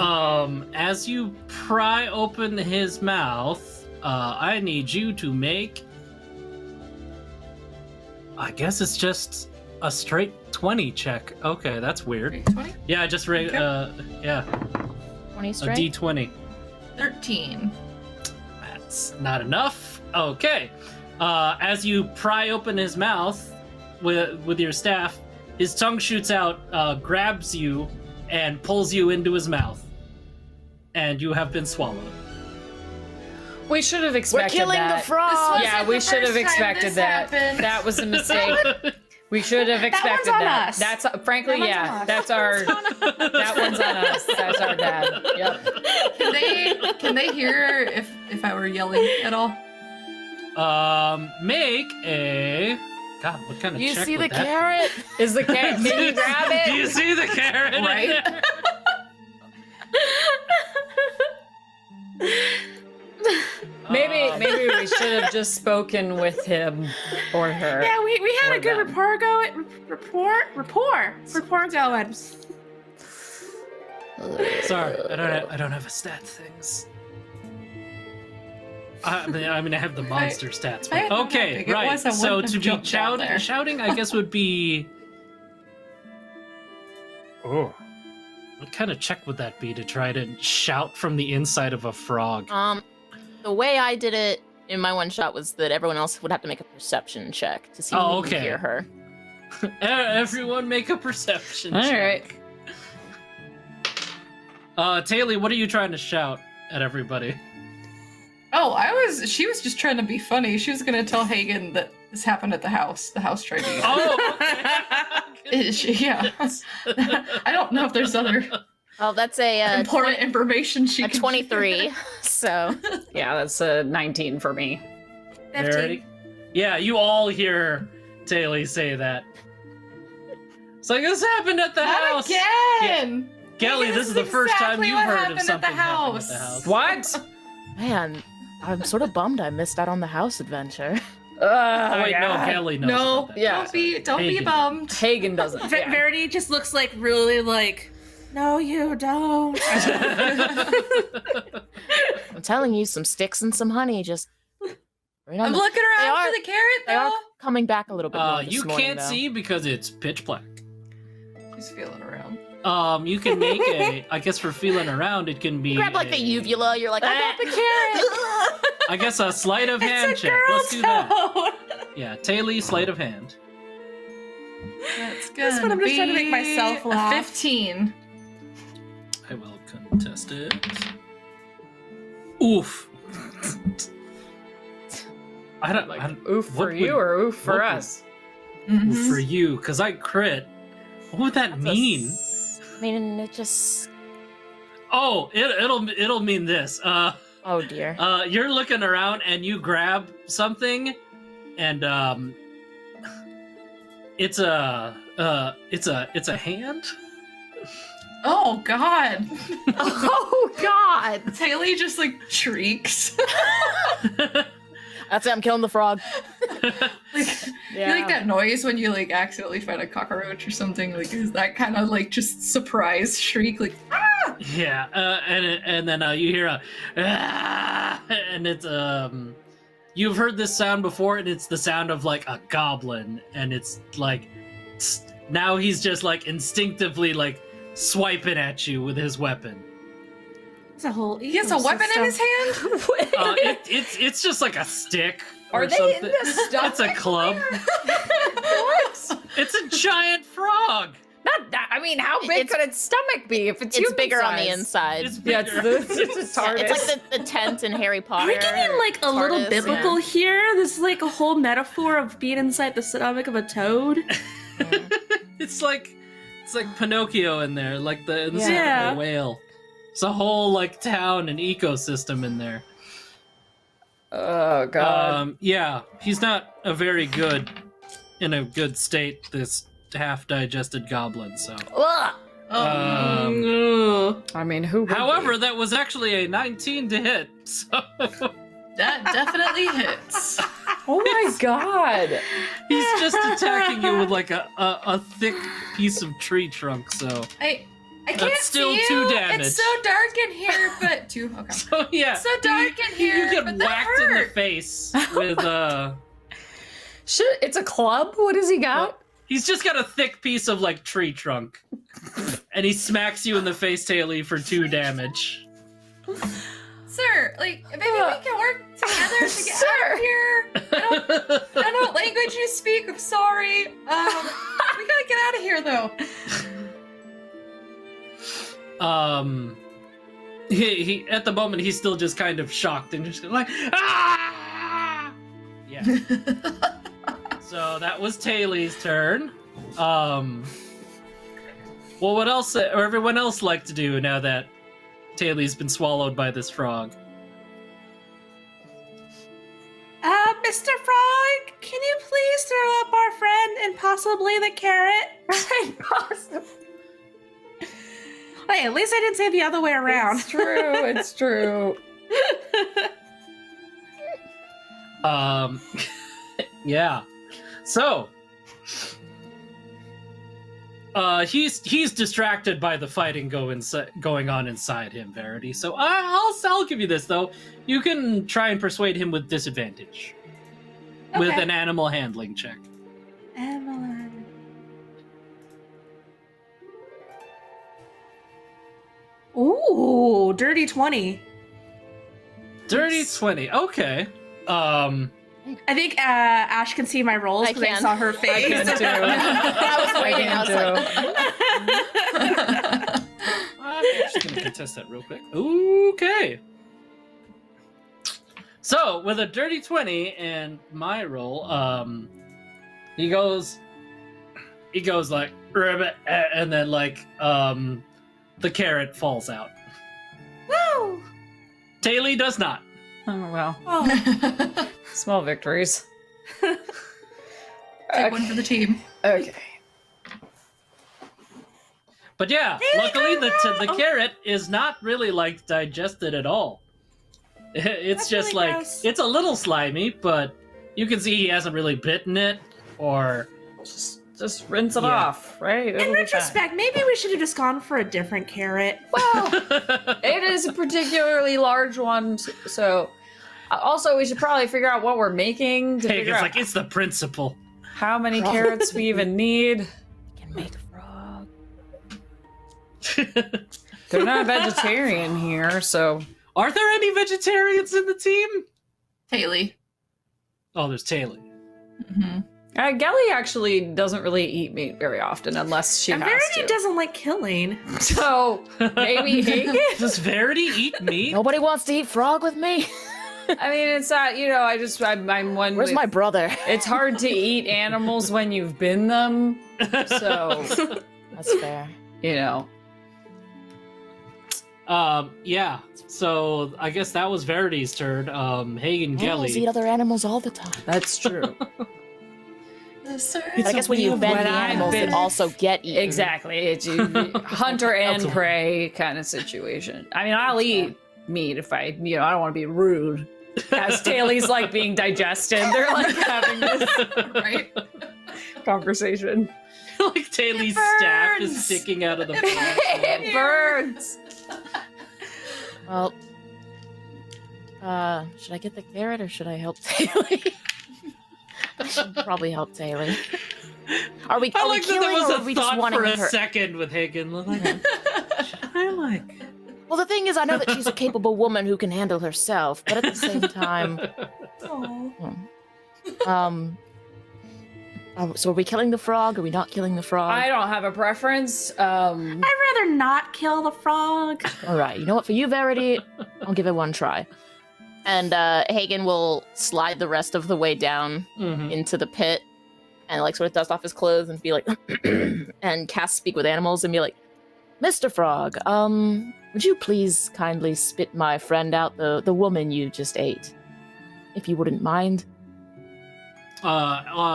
As you pry open his mouth, I need you to make. I guess it's just a straight 20 check. Okay, that's weird. 20? Yeah, I just Okay. yeah, 20 a straight. D20. 13. That's not enough. Okay. As you pry open his mouth with your staff, his tongue shoots out, grabs you, and pulls you into his mouth. And you have been swallowed. We should have We're expected killing that. the frog. This Yeah, wasn't we the should have first time expected this that. happened. That was a mistake. We should have expected one's on that. us. That's frankly, That one's yeah. on us. That's our. That one's on us. That's our dad. Yep. Can they hear if I were yelling at all? Make a. God, what kind of You check see the would that? carrot? Is the cat? Can you grab it? Do you see the carrot? in Right? there? Maybe we should have just spoken with him or her. Yeah, we had Or a good them. rapport going. Rapport going. Sorry, I don't have a stat things. I mean, I have the monster stats. I But, had known how okay, big it right. was, I So wouldn't to have be jumped down there. shouting, I guess would be. Oh, what kind of check would that be to try to shout from the inside of a frog? The way I did it in my one shot was that everyone else would have to make a perception check to see if Oh, we can okay. hear her. Everyone make a perception All check. Taylor, what are you trying to shout at everybody? Oh, she was just trying to be funny. She was gonna tell Hagen that this happened at the house. The house tried to get Oh, okay. yeah. I don't know if there's other Oh, that's a important information she a can 23. So Yeah, that's a 19 for me. Verity? Yeah, you all hear Taylor say that. It's like, this happened at the Not house. again. Kelly, This this is is the first time exactly you've what heard of happened at the something happening at the house. house. What? man, I'm sort of bummed I missed out on the house adventure. Oh, wait, no, Kelly knows. No, about that. yeah. don't be Hagen. bummed. Hagen doesn't. Yeah. Verity just looks like really like, no, you don't. I'm telling you, some sticks and some honey just. Right on I'm the- looking They around are- for the carrot They are though. coming back a little bit more this You morning, can't though. see because it's pitch black. She's feeling around. You can make I guess for feeling around, it can be. Grab like the uvula. You're like, I got the carrot. I guess a sleight of hand It's a check. girl Let's do that. toad. Yeah, Taylor, sleight of hand. That's good. This one I'm just trying to make myself laugh. 15. I will contest it. Oof. I don't. Like, I don't oof what for you would- or oof for what would- us? Mhm. for you, because I crit. What would that That's a mean? I mean, it just. Oh, it'll mean this. Oh dear. You're looking around and you grab something, and it's a hand. Oh God. Oh God! Taylor just like shrieks. That's it. I'm killing the frog. Like, Yeah. You like that noise when you like accidentally find a cockroach or something? Like, is that kind of like just surprise shriek? Like, Yeah, and then you hear a, "Ah!" and it's you've heard this sound before, and it's the sound of like a goblin, and it's like now he's just like instinctively like swiping at you with his weapon. It's a whole. he has a weapon in his hand. It's just like a stick. Are or they something. in the stuff? It's a club. What? It's a giant frog. Not that. I mean, how big It's- could its stomach be if it's It's human bigger on the size? inside. It's Yeah, bigger. it's a Yeah, TARDIS. it's like the tent in Harry Are Potter. we getting like a little TARDIS, biblical here? This is like a whole metaphor of being inside the stomach of a toad. It's like Pinocchio in there, like the inside Yeah. of a whale. It's a whole like town and ecosystem in there. Oh God. Yeah, he's not in a good state. This half-digested goblin. So, Ugh. Ugh. I mean, who? would however, be? that was actually a 19 to hit. So That definitely hits. Oh my God. he's just attacking you with like a thick piece of tree trunk. So I can't That's still see you. 2 damage. It's so dark in here, but 2. Okay. so yeah, It's so dark in here, You get but that whacked in the hurt. face with Shit, it's a club. What has he got? He's just got a thick piece of like tree trunk, and he smacks you in the face, Taylor, for 2 damage. Sir, like maybe we can work together to get out of here. I don't know what language you speak. I'm sorry. We gotta get out of here though. He at the moment he's still just kind of shocked and just like ah. Yeah. So that was Taylor's turn. Well, what else? Or everyone else like to do now that Taylor's been swallowed by this frog? Mr. Frog, can you please throw up our friend and possibly the carrot? Impossible. Hey, at least I didn't say the other way around. It's true. It's true. Yeah. So, he's distracted by the fighting going on inside him, Verity. So I'll give you this though. You can try and persuade him with disadvantage, with Okay. an animal handling check. Evelyn. Ooh, dirty 20. Dirty 20. Okay. I think Ash can see my rolls I because I can. saw her face. I can too. I was waiting. I was like, I'm just gonna contest that real quick. Okay. So with a dirty 20 and my roll, he goes like ribbit, and then like the carrot falls out. Woo! Taylor does not. Oh, well. Oh. Small victories. Take one for the team. Okay. But yeah, luckily the carrot is not really like digested at all. It's That's just really like gross. it's a little slimy, but you can see he hasn't really bitten it or Just rinse it Yeah. off, right? It'll In be fine. retrospect, maybe we should have just gone for a different carrot. Well, it is a particularly large one, so also we should probably figure out what we're making to Hey, figure it's out like it's the principle. how many carrots we even need. can make a frog. They're not vegetarian here, so Are there any vegetarians in the team? Haley. Oh, there's Taylor. Mm-hmm. Gelly actually doesn't really eat meat very often unless she And has Verity to. doesn't like killing. So maybe Hagen. Does Verity eat meat? Nobody wants to eat frog with me. I mean, it's not. I'm one. Where's my brother? It's hard to eat animals when you've been them, so That's fair. you know. Yeah. So I guess that was Verity's turn. Hagen Animals eat Gelly. other animals all the time. That's true. But I guess when you bend When the I've animals been- that also get eaten. Exactly. It's hunter and That's a- prey kind of situation. I mean, I'll eat meat if I don't want to be rude. As Taylor's like being digested, they're like having this Right? conversation. Like Taylor's staff is sticking out of the It burns. Well, should I get the carrot or should I help Taylor? I should probably help Taylor. Are we? I Are we like that killing there was or a are we just thought wanting for a her? second with Hagen. Like, I like. Well, the thing is, I know that she's a capable woman who can handle herself, but at the same time, so are we killing the frog? Are we not killing the frog? I don't have a preference. I'd rather not kill the frog. All right, you know what? For you, Verity, I'll give it one try. And Hagen will slide the rest of the way down Mhm. into the pit and like sort of dust off his clothes and be like, and cast Speak with Animals and be like, Mr. Frog, would you please kindly spit my friend out, the woman you just ate, if you wouldn't mind?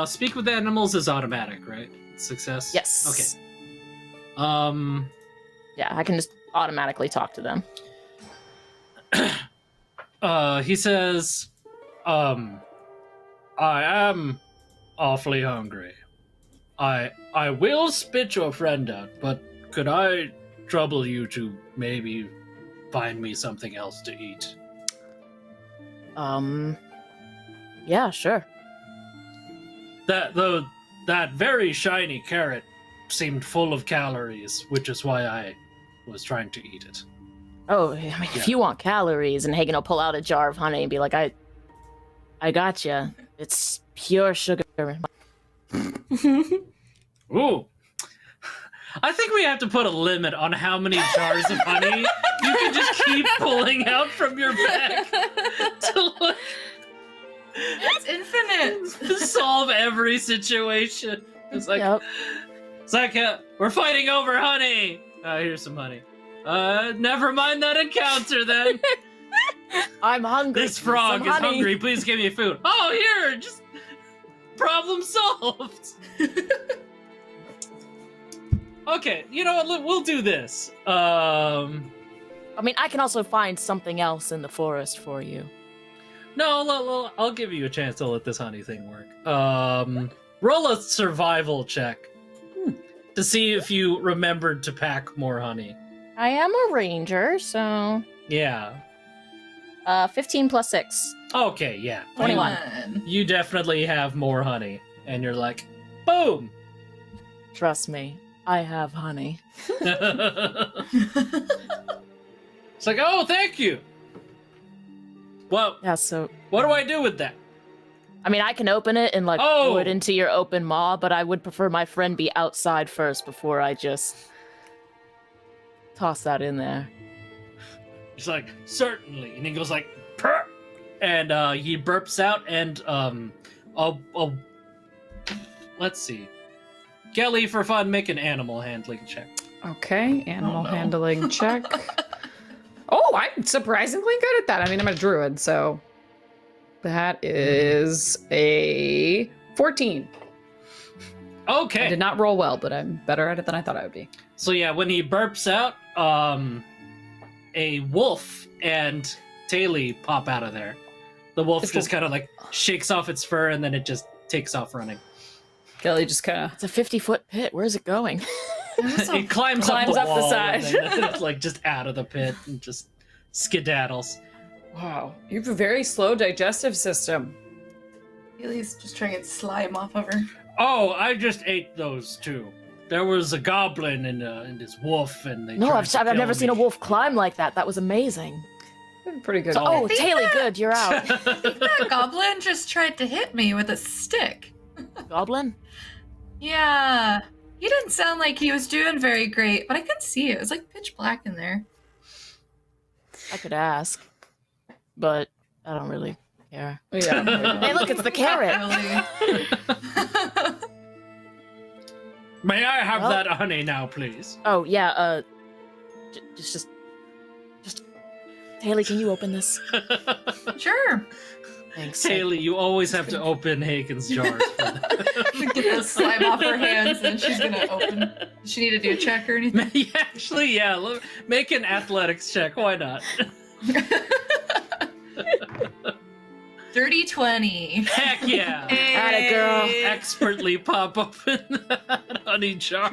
Speak with animals is automatic, right? Success. Yes. Okay. Yeah, I can just automatically talk to them. He says, I am awfully hungry. I will spit your friend out, but could I trouble you to maybe find me something else to eat? Yeah, sure. That very shiny carrot seemed full of calories, which is why I was trying to eat it. Oh, I mean, if you want calories, and Hagen will pull out a jar of honey and be like, I gotcha. It's pure sugar. Ooh. I think we have to put a limit on how many jars of honey you can just keep pulling out from your bag to like, It's infinite. solve every situation. It's like, Yep. it's like we're fighting over honey. Here's some honey. Never mind that encounter then. I'm hungry. This frog Some is honey. hungry. Please give me food. Oh, here, just problem solved. Okay, you know what? We'll do this. I mean, I can also find something else in the forest for you. No, I'll give you a chance to let this honey thing work. Roll a survival check to see if you remembered to pack more honey. I am a ranger, so Yeah. 15 plus 6. Okay, yeah. 21. You definitely have more honey. And you're like, boom! Trust me, I have honey. It's like, oh, thank you. Well, Yeah, so what do I do with that? I mean, I can open it and like Oh! pour it into your open maw, but I would prefer my friend be outside first before I just toss that in there. He's like, certainly. And he goes like, Purr! And he burps out and let's see. Kelly, for fun, make an animal handling check. Okay, animal no. handling check. Oh, I'm surprisingly good at that. I mean, I'm a druid, so that is a 14. I Okay. did not roll well, but I'm better at it than I thought I would be. So yeah, when he burps out, a wolf and Taily pop out of there. The wolf This just wolf- kind of like shakes off its fur and then it just takes off running. Kelly just kind of It's a 50-foot pit. Where's it going? It climbs Climbs up up the wall side. and then it's like just out of the pit and just skedaddles. wow. You have a very slow digestive system. Haley's just trying to get slime off of her. Oh, I just ate those too. There was a goblin and his wolf, and they No, tried I've to kill never seen a me. wolf climb like that. That was amazing. Pretty good. So, oh, I think Taily, that- good, you're out. That goblin just tried to hit me with a stick. Goblin? Yeah. He didn't sound like he was doing very great, but I could see it. It was like pitch black in there. I could ask, but I don't really care. Yeah. Hey, look, it's the carrot. Really. May I have Well- that honey now, please? Oh yeah, just, Taily, can you open this? Sure. Thanks. Taily, you always have to open Hagen's jars. For that. Get the slime off her hands and she's gonna open. Does she need to do a check or anything? Actually, yeah. Make an athletics check. Why not? Dirty 20. Heck yeah! Atta girl. Expertly pop open that honey jar.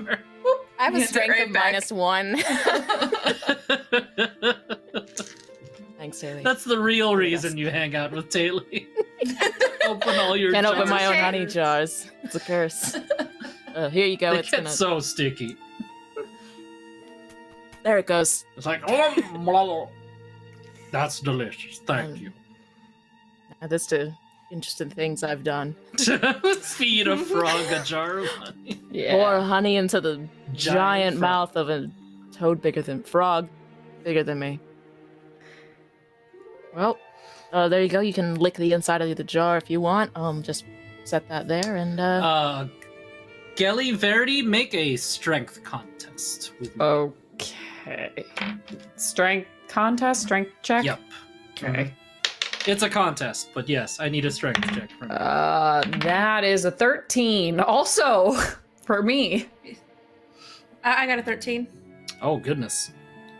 I have a Hands it strength right of back. -1. Thanks, Taily. That's the real Yes. reason you hang out with Taily. Open all your Can't jars. open my own Shame. honey jars. It's a curse. Here you go. They It's get gonna. so sticky. There it goes. It's like, oh, blah, blah. That's delicious. Thank you. Add this to interesting things I've done. Feed a frog a jar of honey. Yeah. Pour honey into the giant frog. mouth of a toad frog bigger than me. Well, there you go. You can lick the inside of the jar if you want. Just set that there and Gelly Verity, make a strength contest with me. Okay. Strength contest, strength check. Yep. Okay. It's a contest, but yes, I need a strength check from you. That is a 13. Also, for me. I got a 13. Oh, goodness.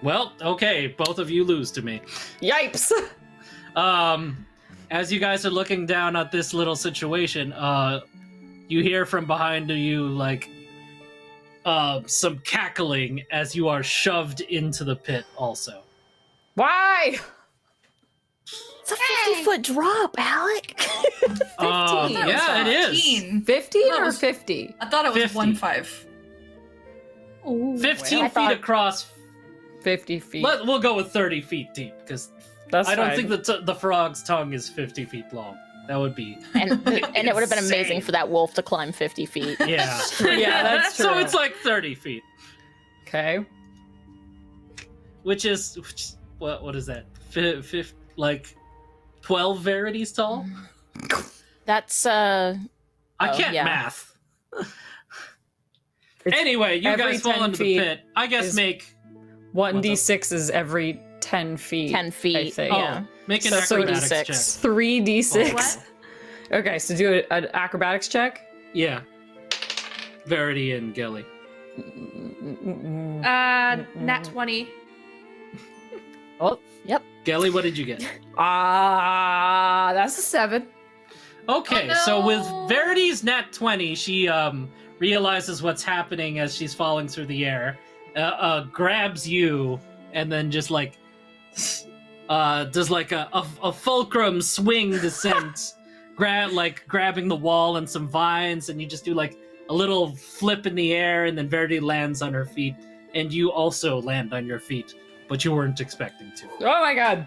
Well, okay, both of you lose to me. Yipes. As you guys are looking down at this little situation, you hear from behind you, like, some cackling as you are shoved into the pit also. Why? it's a 50-foot drop, Alec. 15. Yeah, it is. 15. 15 That or was- 50? I thought it was 50. 1-5. Ooh, 15 I feet thought- across. 50 feet. We'll go with 30 feet deep, because That's I don't fine. think the frog's tongue is 50 feet long. That would be... and it would have been amazing Insane. for that wolf to climb 50 feet. Yeah. Yeah, that's So true. it's like 30 feet, Okay. which is what is that? Like 12 verities tall? That's I can't yeah. math. It's Anyway, you every guys fall 10 into the feet pit. I guess is- make 1d6 is every 10 feet. 10 feet. I think. Yeah. make an So acrobatics 36. check. 3d6. What? Okay, so do an acrobatics check. Yeah. Verity and Gelly. Nat 20. Oh, yep. Gelly, what did you get? That's a 7. Okay, Oh, so with no. Verity's nat 20, she realizes what's happening as she's falling through the air, grabs you, and then just like does like a fulcrum swing descent, grabbing the wall and some vines, and you just do like a little flip in the air, and then Verity lands on her feet, and you also land on your feet, but you weren't expecting to. Oh my god.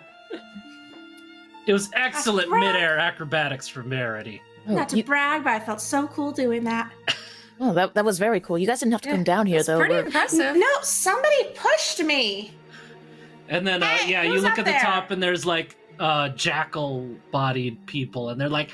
It was excellent right. midair acrobatics from Verity. Oh, Not to brag, but I felt so cool doing that. oh, that was very cool. You guys didn't have to come down here, It's though. pretty We're- impressive. No, somebody pushed me. And then, Hey, yeah, you who's look up at the there? top, and there's like jackal-bodied people, and they're like,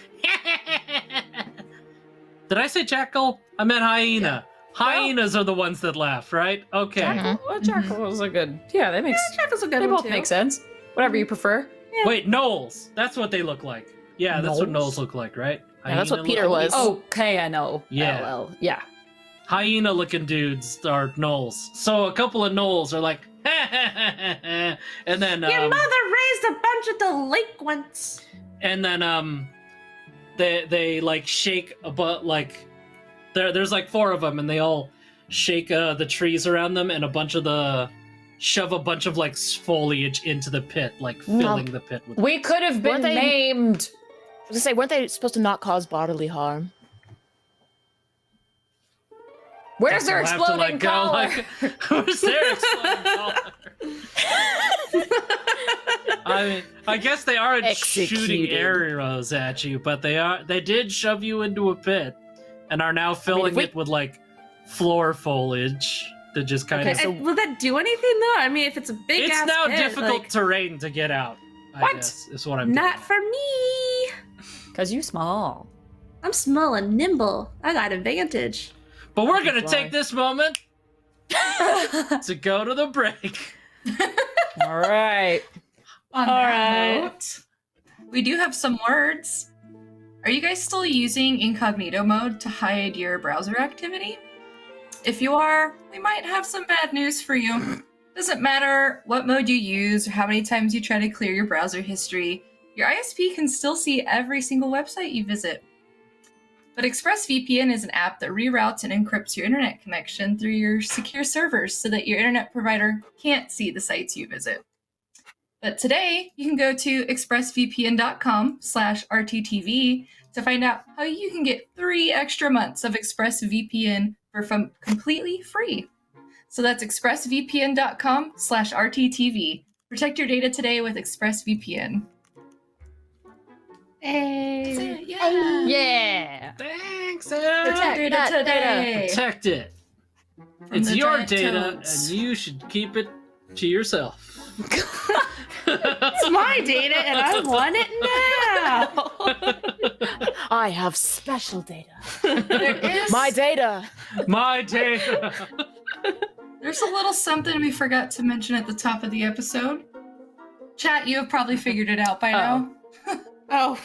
did I say jackal? I meant hyena. Hyenas are the ones that laugh, right? Okay. Mhm. Well, Jackal was a good. Yeah, that makes. Jackals a good They one both too. make sense. Whatever you prefer. Wait, gnolls. That's what they look like. Yeah, that's what Gnolls? gnolls look like, right? Yeah, that's what Hyena Peter looking- was. Okay, I know. Yeah. LL. Yeah. Hyena-looking dudes are gnolls. So a couple of gnolls are like, and then Your mother raised a bunch of delinquents. and then they like shake a butt like there's like 4 of them, and they all shake the trees around them, and shove a bunch of like foliage into the pit, like filling the pit with. We could have been Weren't they- named. I was gonna say, weren't they supposed to not cause bodily harm? Where's their We'll have to, exploding like, go, collar? like, where's their exploding collar? I mean, I guess they aren't shooting Executed. arrows at you, but they did shove you into a pit and are now filling we- it with like floor foliage to just kind Okay, of. so- And will that do anything though? I mean, if it's a big It's ass now pit, difficult like, terrain to get out. I What? guess, is what I'm. not for me. Cause you small. I'm small and nimble. I got advantage. But we're gonna Fly. take this moment to go to the break. All right. On All that right. note, we do have some words. Are you guys still using incognito mode to hide your browser activity? If you are, we might have some bad news for you. Doesn't matter what mode you use or how many times you try to clear your browser history, your ISP can still see every single website you visit. But ExpressVPN is an app that reroutes and encrypts your internet connection through your secure servers so that your internet provider can't see the sites you visit. But today, you can go to expressvpn.com/rttv to find out how you can get 3 extra months of ExpressVPN for completely free. So that's expressvpn.com/rttv. Protect your data today with ExpressVPN. Hey. Yeah. Yeah. Thanks, Protect Aaron. data that today. Protect it. From It's the your giant data, toads. and you should keep it to yourself. It's my data and I want it now. I have special data. There is My data. My data. There's a little something we forgot to mention at the top of the episode. Chat, you have probably figured it out by now. Oh. Oh,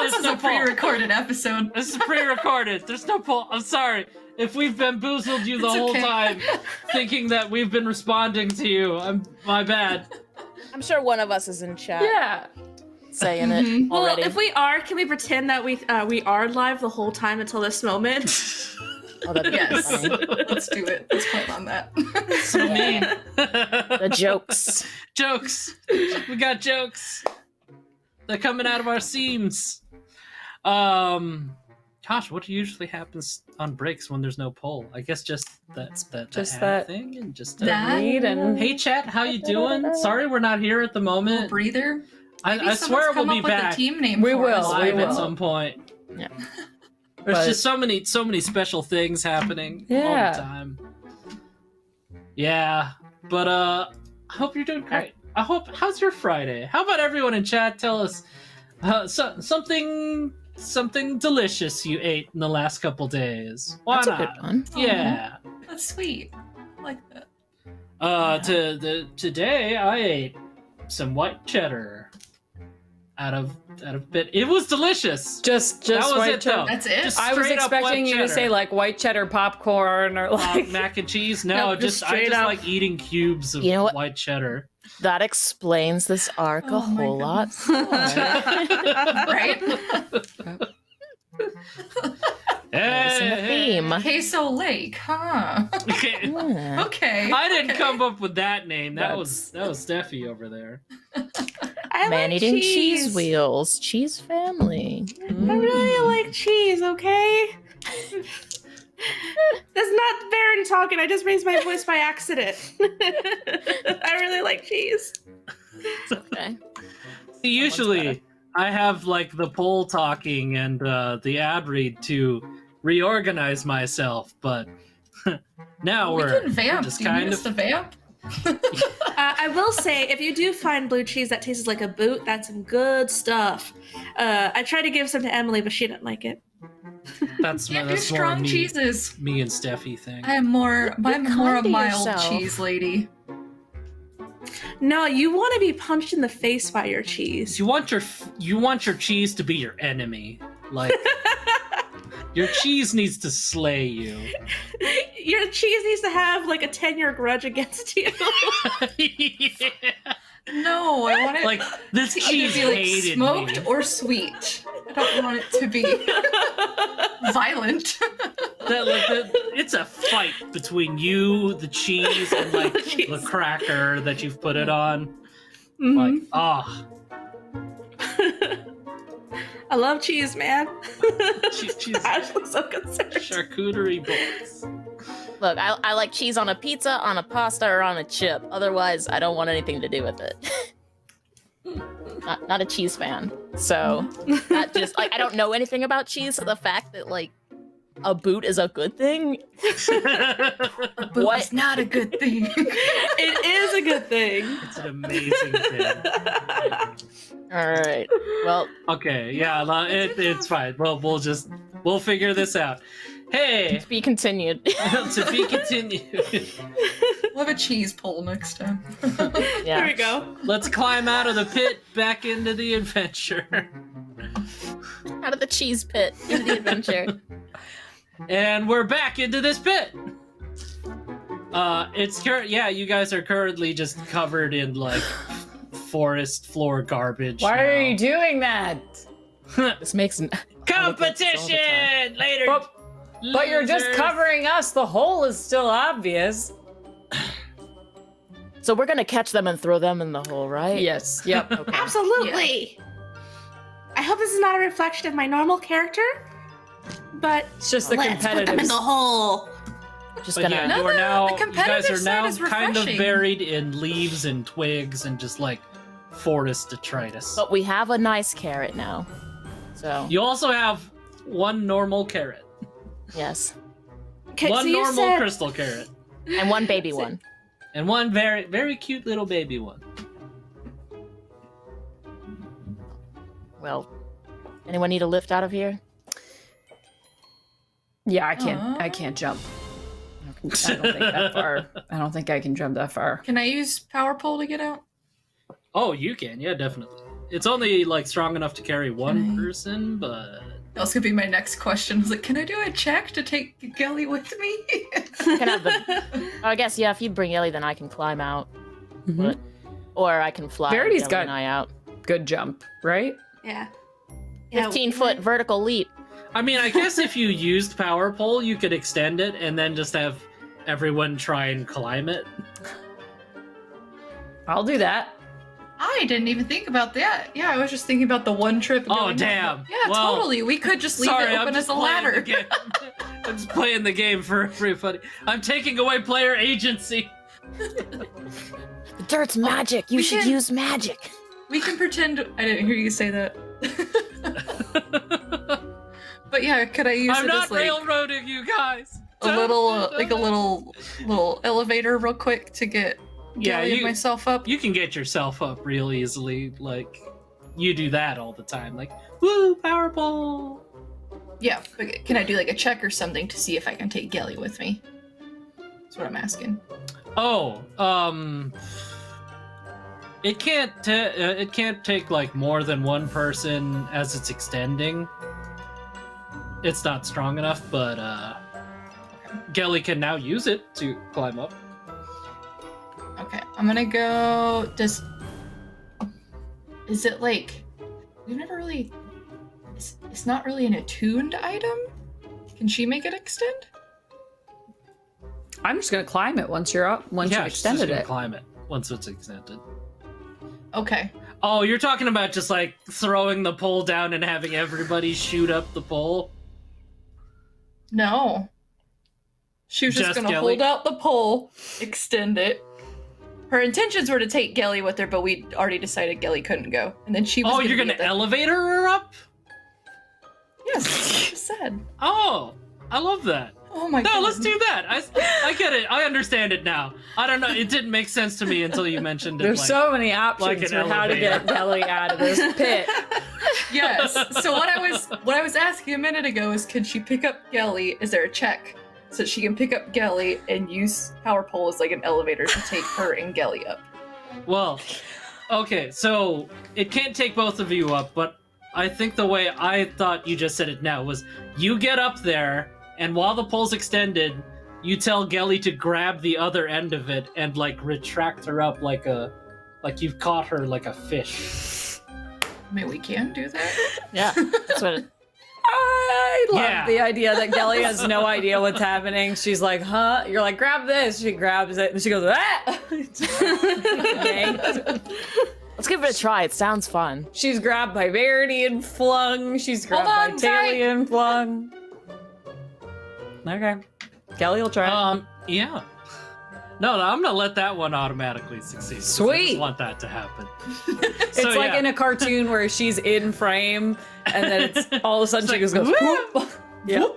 This there's is no a poll. pre-recorded episode. This is pre-recorded. There's no poll. I'm sorry if we've bamboozled you the It's whole okay. time, thinking that we've been responding to you. My bad. I'm sure one of us is in chat Yeah. saying it Mhm. Well, already. if we are, can we pretend that we are live the whole time until this moment? Oh, that'd be Yes. funny. Let's do it. Let's plan on that. So mean. The jokes. Jokes. We got jokes. They're coming out of our seams. Gosh, what usually happens on breaks when there's no poll? I guess just Just that that- thing and just That- Read and Hey chat, how you doing? Sorry we're not here at the Little moment. breather. I Maybe swear someone's we'll come be up with back a team name We for will, us. we live at will. some point. Yeah. There's But- just so many so special things happening all Yeah. the time. Yeah, but I hope you're doing great. How's your Friday? How about everyone in chat tell us something delicious you ate in the last couple days? Why That's a not? good one. Yeah. That's sweet. I like that. Today I ate some white cheddar out of bit. It was delicious. just That was white it, cheddar. though. That's it. Just I was straight up white expecting you to cheddar. say like white cheddar popcorn or like Mac and cheese. No, Nope, just I straight just up. like eating cubes of You know what? white cheddar. That explains this arc Oh a my whole lot. Right? It's in the theme. Queso Lake, huh? Okay. Yeah. Okay. I didn't okay. come up with that name. That That's- was Steffi over there. I Man like eating cheese wheels. Cheese family. I really like cheese, okay? That's not Verity talking. I just raised my voice by accident. I really like cheese. Okay. See, usually I have like the poll talking and the ad read to reorganize myself, but now We we're can vamp. just Do you need kind us of to vamp? I will say, if you do find blue cheese that tastes like a boot, that's some good stuff. I tried to give some to Emily, but she didn't like it. that's Can't do more strong me, cheeses. me and Steffi thing. I'm more a kind to mild yourself. cheese lady. No, you want to be punched in the face by your cheese. You want your cheese to be your enemy, like your cheese needs to slay you. Your cheese needs to have like a 10-year grudge against you. Yeah. No, I want it Like this to cheese either be like hated smoked me. or sweet. I don't want it to be violent. It's a fight between you, the cheese, and like Cheese. the cracker that you've put it on. Mhm. Like, ah, I love cheese, man. cheese Ash looks so concerned. charcuterie boards. Look, I like cheese on a pizza, on a pasta, or on a chip. Otherwise, I don't want anything to do with it. not a cheese fan. So, not just like I don't know anything about cheese. So the fact that like a boot is a good thing. But What? it's not a good thing. It is a good thing. It's an amazing thing. All right. Well, Okay, yeah, no, it's fine. Well, we'll figure this out. Hey, to be continued. to be continued. We'll have a cheese poll next time. There Yeah. we go. Let's climb out of the pit back into the adventure. Out of the cheese pit into the adventure. And we're back into this pit. You guys are currently just covered in like forest floor garbage. Why are you now. doing that? This makes Competition later. But you're just losers. covering us. The hole is still obvious. So we're gonna catch them and throw them in the hole, right? Yes. Yep. Okay. Absolutely. I hope this is not a reflection of my normal character, but It's just the let's put them competitive. in the hole. Just But gonna. yeah, No, you are the now. You guys competitive are now side is kind of refreshing. buried in leaves and twigs and just like forest detritus. But we have a nice carrot now. So You also have one normal carrot, yes, Okay, one so you normal said, crystal carrot, and one baby one. and one very very cute little baby one. Well, anyone need a lift out of here? Yeah, I can't jump. I don't think that far. I don't think I can jump that far. Can I use power pole to get out? Oh, you can, yeah, definitely. It's only like strong enough to carry one person, but That was gonna be my next question. I was like, can I do a check to take Gelly with me? Can have the. I guess yeah. If you bring Ellie, then I can climb out, but, or I can fly. Verity's Ellie got- and I out. Good jump, right? yeah. 15-foot vertical leap. I mean, I guess if you used power pole, you could extend it and then just have everyone try and climb it. I'll do that. I didn't even think about that. Yeah, I was just thinking about the one trip. Oh, going- damn. Yeah, Well, totally. We could just leave Sorry, it I'm open just as a playing the ladder. game. I'm just playing the game for everybody. I'm taking away player agency. The dirt's magic. You we should can- use magic. We can pretend. I didn't hear you say that. But yeah, could I use I'm it not as like railroading you guys. a little, like a little elevator, real quick to get Yeah, Gelly and you myself up? you can get yourself up real easily. Like you do that all the time. Like woo, power pole. Yeah, but can I do like a check or something to see if I can take Gelly with me? That's what I'm asking. Oh, it can't take like more than one person as it's extending. It's not strong enough, but Gelly can now use it to climb up. Okay, I'm gonna go. Is it like we've never really? It's not really an attuned item. Can she make it extend? I'm just gonna climb it once you're up. Once Yeah, you've she's just extended gonna it. climb it once it's extended. Okay. Oh, you're talking about just like throwing the pole down and having everybody shoot up the pole? No. She was just Just gonna Gelly? hold out the pole, extend it, her intentions were to take Gelly with her, but we already decided Gelly couldn't go. And then she was Oh, you're gonna elevator her up? Yes, she said. Oh, I love that. Oh my god. No, let's do that. I get it. I understand it now. I don't know. It didn't make sense to me until you mentioned it. There's like, so many options like an for how to elevator. get Gelly out of this pit. Yes. So what I was asking a minute ago is, can she pick up Gelly? Is there a check so she can pick up Gelly and use Power Pole as like an elevator to take her and Gelly up? Well, okay, so it can't take both of you up, but I think the way I thought you just said it now was you get up there, and while the pole's extended, you tell Gelly to grab the other end of it and like retract her up like you've caught her like a fish. I mean, we can do that. Yeah, that's what. I love Yeah. the idea that Gelly has no idea what's happening. She's like, huh? You're like, grab this. She grabs it and she goes, ah! Let's give it a try. It sounds fun. She's grabbed by Verity and flung. She's grabbed Hold by on Taily and flung. Okay. Gelly will try. Yeah. No, I'm gonna let that one automatically succeed. 'Cause I Sweet. just want that to happen. It's like in a cartoon where she's in frame and then it's all of a sudden It's she like, just goes, whoop. whoop. Yeah.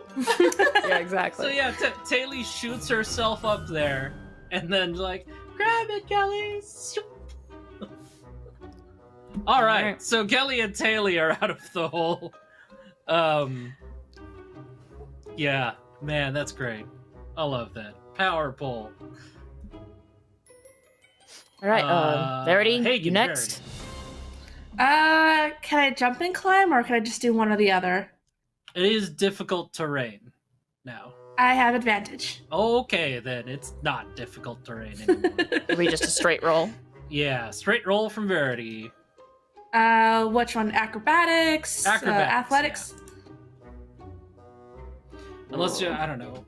Yeah, exactly. So yeah, Taylor shoots herself up there, and then like, grab it, Gelly. All right, Alright. so Gelly and Taylor are out of the hole. Yeah, man, that's great. I love that. Power pole. All right, Verity, Hagen, you next. Can I jump and climb, or can I just do one or the other? It is difficult terrain now. I have advantage. Okay, then it's not difficult terrain anymore. Are we just a straight roll? Yeah, straight roll from Verity. Which one? Acrobatics? Acrobatics, Athletics? Unless you, I don't know,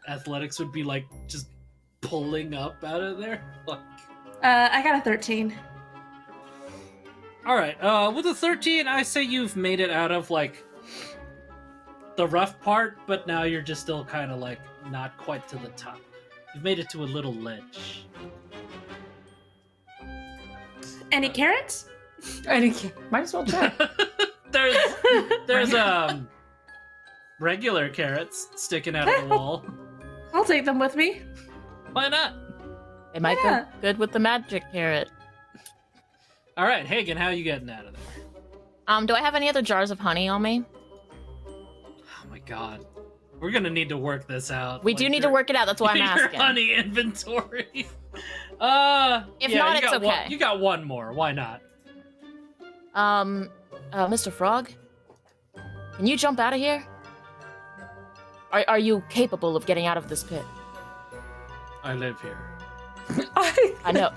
athletics would be like just pulling up out of there. Like, I got a 13. all right, with a 13, I say you've made it out of like the rough part, but now you're just still kind of like not quite to the top. You've made it to a little ledge. Any carrots? Might as well check. there's regular carrots sticking out of the wall. I'll take them with me. Why not? It might Yeah. go good with the magic carrot. All right, Hagen, how are you getting out of there? Do I have any other jars of honey on me? Oh my god. We're gonna need to work this out. We do need to work it out. That's why I'm your asking. honey inventory. If yeah, not, you it's got okay. You got one more. Why not? Mr. Frog, can you jump out of here? Are you capable of getting out of this pit? I live here. I know.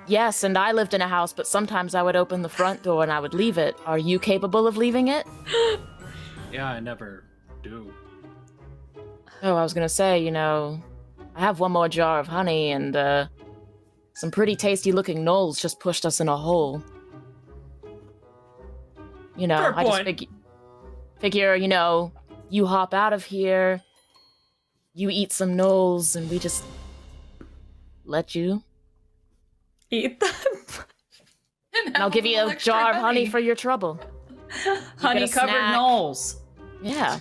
Yes, and I lived in a house, but sometimes I would open the front door and I would leave it. Are you capable of leaving it? Yeah, I never do. Oh, I was gonna say, I have one more jar of honey, and some pretty tasty-looking gnolls just pushed us in a hole. Fair I just point. figure, you hop out of here, you eat some gnolls, and we just let you. Eat them. And I'll give you a jar of honey for your trouble. Honey get a covered snack. knolls. Yeah.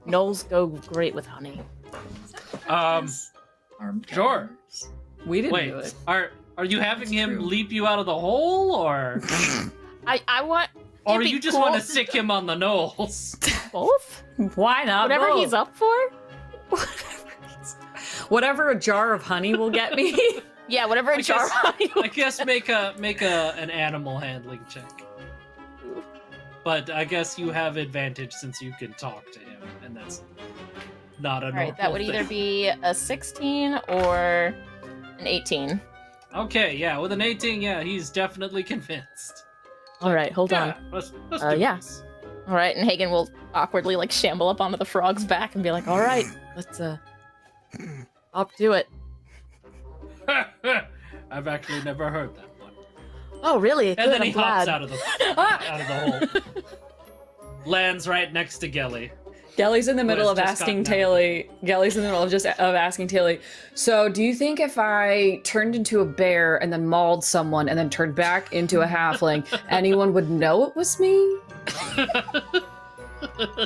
Gnolls go great with honey. Sure. We didn't Wait, do it. are you having him true. leap you out of the hole, or I want. or it'd be you just cool- want to sick him on the nose? both? Why not? Whatever both? he's up for? Whatever a jar of honey will get me. Yeah, whatever a I jar guess- of honey. I guess make an animal handling check. But I guess you have advantage since you can talk to him, and that's not a All normal right, that would thing. either be a 16 or an 18. Okay, yeah, with an 18, yeah, he's definitely convinced. All right, hold on. Yeah, let's do Yeah. this. All right, and Hagen will awkwardly shamble up onto the frog's back and be like, "All right, let's up to it." I've actually never heard that one. Oh, really? And Good, then he I'm hops glad. out of the hole. Lands right next to Gelly. Gelly's in the middle has of just asking gotten out. Gelly's in the middle of asking Taylor, so do you think if I turned into a bear and then mauled someone and then turned back into a halfling, anyone would know it was me?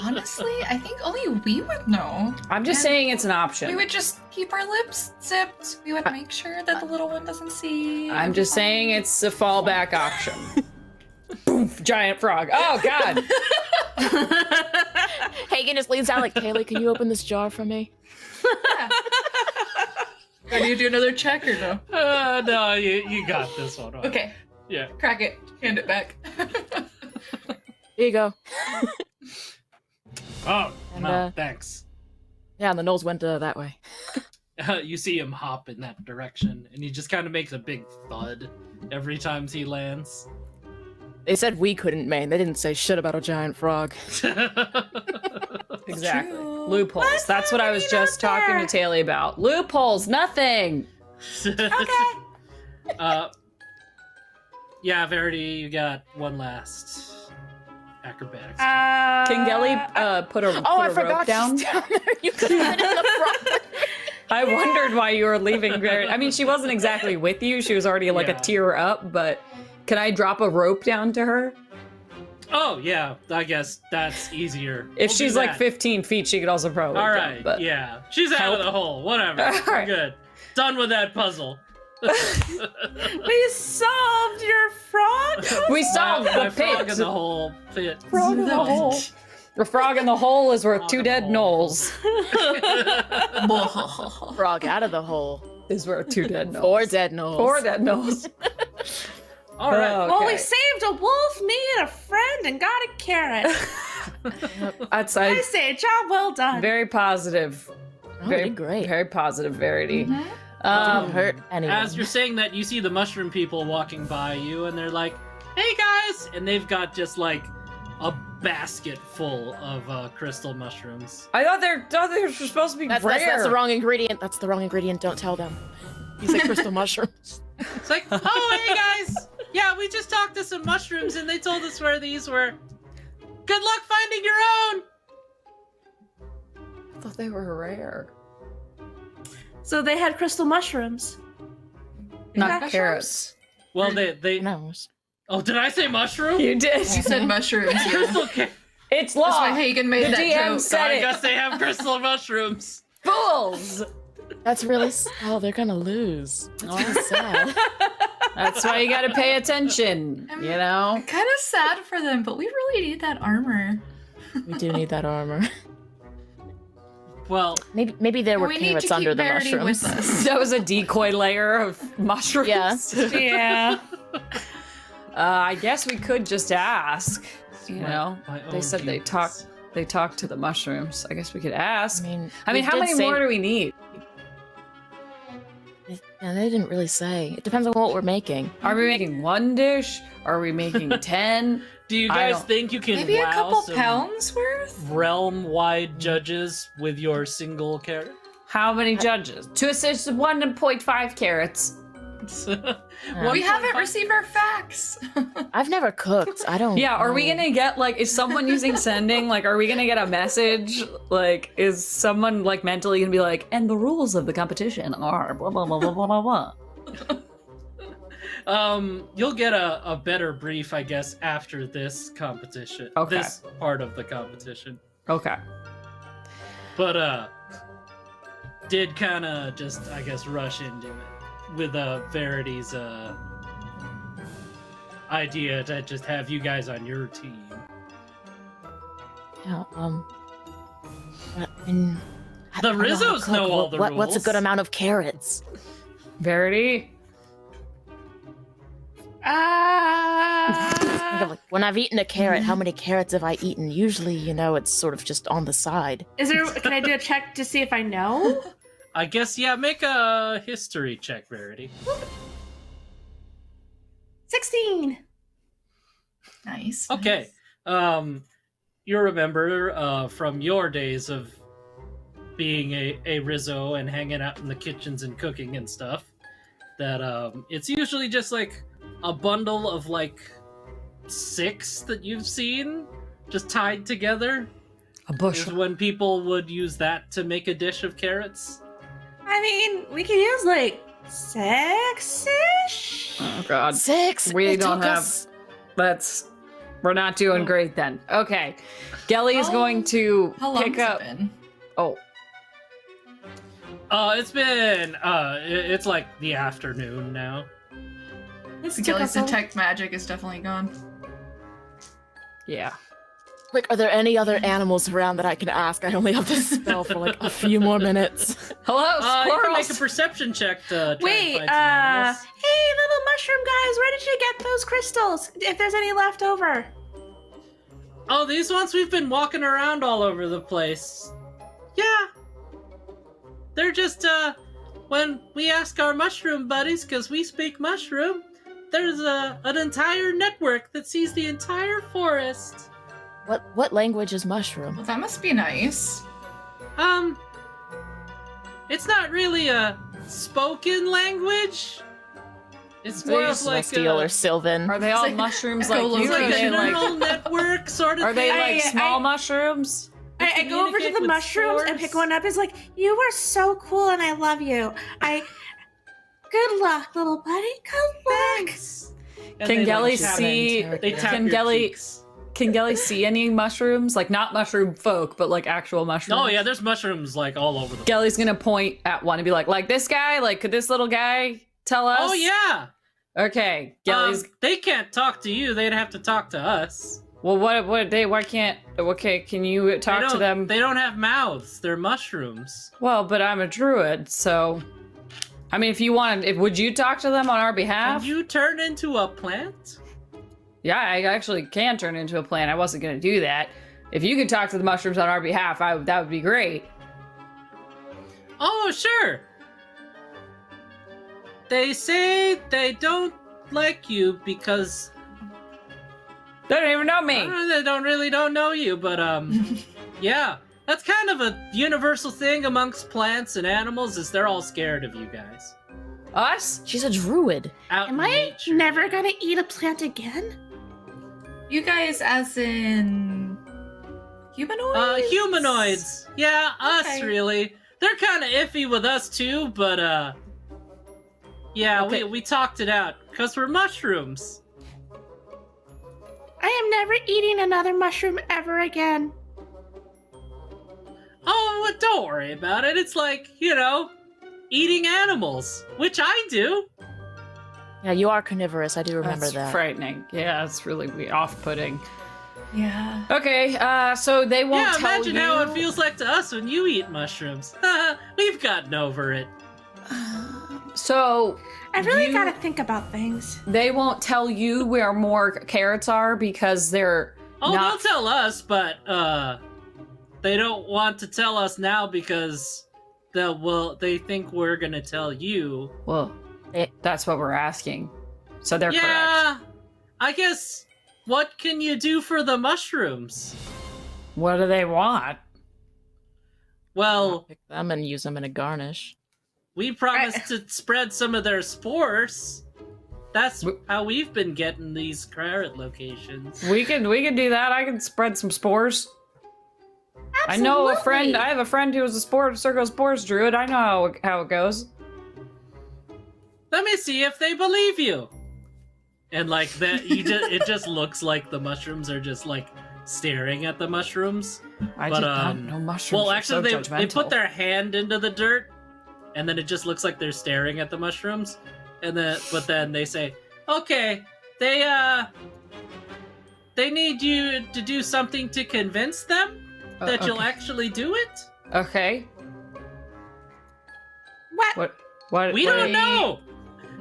Honestly, I think only we would know. I'm just And saying it's an option. We would just keep our lips zipped. We would make sure that the little one doesn't see. I'm just saying it's a fallback option. Boom, giant frog. Oh, God. Hagen just leans out like, Kaylee, can you open this jar for me? Or do you do another check or no? No, you got this one. Okay, Yeah. crack it. Hand it back. Here you go. Oh, And, no, thanks. Yeah, and the nose went that way. You see him hop in that direction, and he just kind of makes a big thud every time he lands. They said we couldn't, man. They didn't say shit about a giant frog. Exactly. True. Loopholes. That's what I was just talking to Taylor about. Loopholes, nothing. Okay. Yeah, Verity, you got one last acrobatics. Can Gelly put a, Oh, put I a rope forgot down? she's down there. You could have been in the front. I wondered why you were leaving Verity. I mean, she wasn't exactly with you. She was already like Yeah. a tier up, but can I drop a rope down to her? Oh, yeah, I guess that's easier. If We'll she's do like that. 15 feet, she could also probably All jump, right, but yeah. She's out Help. of the hole. Whatever. All We're right. good. Done with that puzzle. We solved your frog. we solved my the frog in pit. the hole fit. Frog in the hole. The frog in the hole is worth Frog 2 in dead the hole. gnolls. Frog out of the hole. Is worth 2 dead gnolls. 4 dead gnolls. 4 dead gnolls. All right. Oh, Well, we okay. saved a wolf, me and a friend, and got a carrot. That's I say, job well done. very positive. Oh, Very did great. Very positive, Verity. Mhm. Didn't hurt anyone. As you're saying that, you see the mushroom people walking by you, and they're like, "Hey guys!" And they've got just like a basket full of crystal mushrooms. I thought they were supposed to be That's, rare. that's the wrong ingredient. That's the wrong ingredient. Don't tell them. You say crystal mushrooms. It's like, "Oh, hey guys! Yeah, we just talked to some mushrooms, and they told us where these were. Good luck finding your own." I thought they were rare. So they had crystal mushrooms. Not Mushrooms? carrots. Well, they. No. Oh, did I say mushroom? You did. You said mushrooms. Yeah. Crystal. It's That's law. why Hagen made The that DM joke. said I it. guess they have crystal mushrooms. Fools. That's really. Oh, they're gonna lose. Oh, that's sad. That's why you got to pay attention. You know. Kind of sad for them, but we really need that armor. We do need that armor. Well, Maybe there were we need carrots to under keep the Verity mushrooms. with us. That was a decoy layer of mushrooms. Yeah. Yeah. I guess we could just ask. You know, my they own said they humans. talked to the mushrooms. I guess we could ask. I I we mean, how did many say- more do we need? And they didn't really say. It depends on what we're making. Are we making 1 dish? Are we making 10? Do you I guys don't- think you can Maybe a wow couple some pounds worth? realm-wide judges with your single carrot? How many judges? 2 assists, 1.5 carrots. We haven't received our facts. I've never cooked. I don't. Yeah, are we know. gonna get like, is someone using sending? Like, are we gonna get a message? Like, is someone like mentally gonna be like, and the rules of the competition are blah blah blah blah blah blah blah. You'll get a better brief, I guess, after this competition. Okay. This part of the competition. Okay. But did kind of just, I guess, rush into it with Verity's idea to just have you guys on your team. Yeah, and I The don't how to Rizzos cook. know all the What's a rules. good amount of carrots? Verity? Like, when I've eaten a carrot, how many carrots have I eaten? Usually, it's sort of just on the side. Is there? Can I do a check to see if I know? I guess, yeah, make a history check, Verity. 16. Nice. Okay. You remember from your days of being a Rizzo and hanging out in the kitchens and cooking and stuff, that it's usually just like a bundle of like 6 that you've seen just tied together. A is bushel. when people would use that to make a dish of carrots. I mean, we could use like 6-ish. Oh god. 6. We It don't took have. us- We're not doing great then. Okay. Gelly is How- going to How long pick has up. it been? Oh, It's been it's like the afternoon now. This took Gilly's us a- detect magic is definitely gone. yeah. Quick, are there any other animals around that I can ask? I only have this spell for like a few more minutes. Hello, You can squirrels. make a perception check to try Wait, and find some animals. hey, little mushroom guys, where did you get those crystals? If there's any left over. Oh, these ones we've been walking around all over the place. Yeah. They're just, when we ask our mushroom buddies, because we speak mushroom, there's an entire network that sees the entire forest. What language is mushroom? Well, that must be nice. It's not really a spoken language. It's more of like Celestial or Sylvan? Are they all like mushrooms echo like you? it's Or like are a they neural like, network sort of are they thing. like small mushrooms? I go over to communicate the with mushrooms and spores. pick one up. It's like, you are so cool and I love you. Good luck, little buddy. Good luck. Thanks. And Can they, Gelly like, tap- see? They tap Can your Gelly? cheeks. Can Gelly see any mushrooms? Like not mushroom folk, but like actual mushrooms. Oh yeah, there's mushrooms like all over the. Gelly's gonna point at one and be like this guy? Like, could this little guy tell us? Oh yeah. Okay, Gelly's. They can't talk to you. They'd have to talk to us. Well, why can't? Okay, can you They talk to don't- them? They don't have mouths. They're mushrooms. Well, but I'm a druid, so. I mean, if you wanted, would you talk to them on our behalf? Can you turn into a plant? Yeah, I actually can turn into a plant. I wasn't gonna do that. If you could talk to the mushrooms on our behalf, that would be great. Oh sure. They say they don't like you because They don't even know me. they don't know you, but yeah, that's kind of a universal thing amongst plants and animals. Is they're all scared of you guys. Us? She's a druid. Out Am in I nature. never gonna eat a plant again? You guys, as in humanoids? Humanoids. Yeah, us Okay. really. They're kind of iffy with us too, but yeah, Okay. we talked it out because we're mushrooms. I am never eating another mushroom ever again. Oh, well, don't worry about it. It's like, eating animals, which I do. Yeah, you are carnivorous. I do remember That's that. frightening. Yeah, it's really off-putting. Yeah. Okay, so they won't Yeah, tell imagine you. how it feels like to us when you eat mushrooms. We've gotten over it. So I really You- gotta think about things. they won't tell you where more carrots are because they're Oh, not. they'll tell us, but they don't want to tell us now because they think we're gonna tell you. Well, Eh. that's what we're asking. So they're correct. Yeah, I guess. What can you do for the mushrooms? What do they want? Well, Pick them and use them in a garnish. we promised to spread some of their spores. That's how we've been getting these carrot locations. We can do that. I can spread some spores. I know a friend. I have a friend who is a circle spores druid. I know how it goes. Let me see if they believe you. And like that, it just looks like the mushrooms are just like staring at the mushrooms. I But, did not know mushrooms. Well, are actually, so they put judgmental. their hand into the dirt, and then it just looks like they're staring at the mushrooms. But then they say, "Okay, they need you to do something to convince them that you'll okay. actually do it." Okay. What? What? We what- don't know.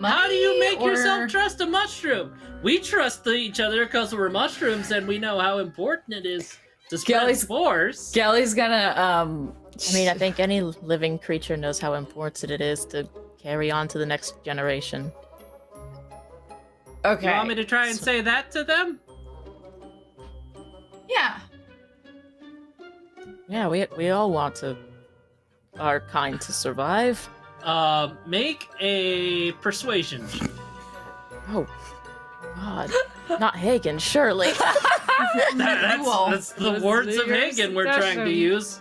How do you make Money yourself or- trust a mushroom? We trust each other because we're mushrooms, and we know how important it is to spread Skelly's- spores. Gelly's gonna I mean, I think any living creature knows how important it is to carry on to the next generation. Okay. You want me to try and say that to them? Yeah. Yeah, we all want to our kind to survive. Make a persuasion. Oh, God, not Hagen, surely. That's the Let's words see of your Hagen we're trying to suggestion. use.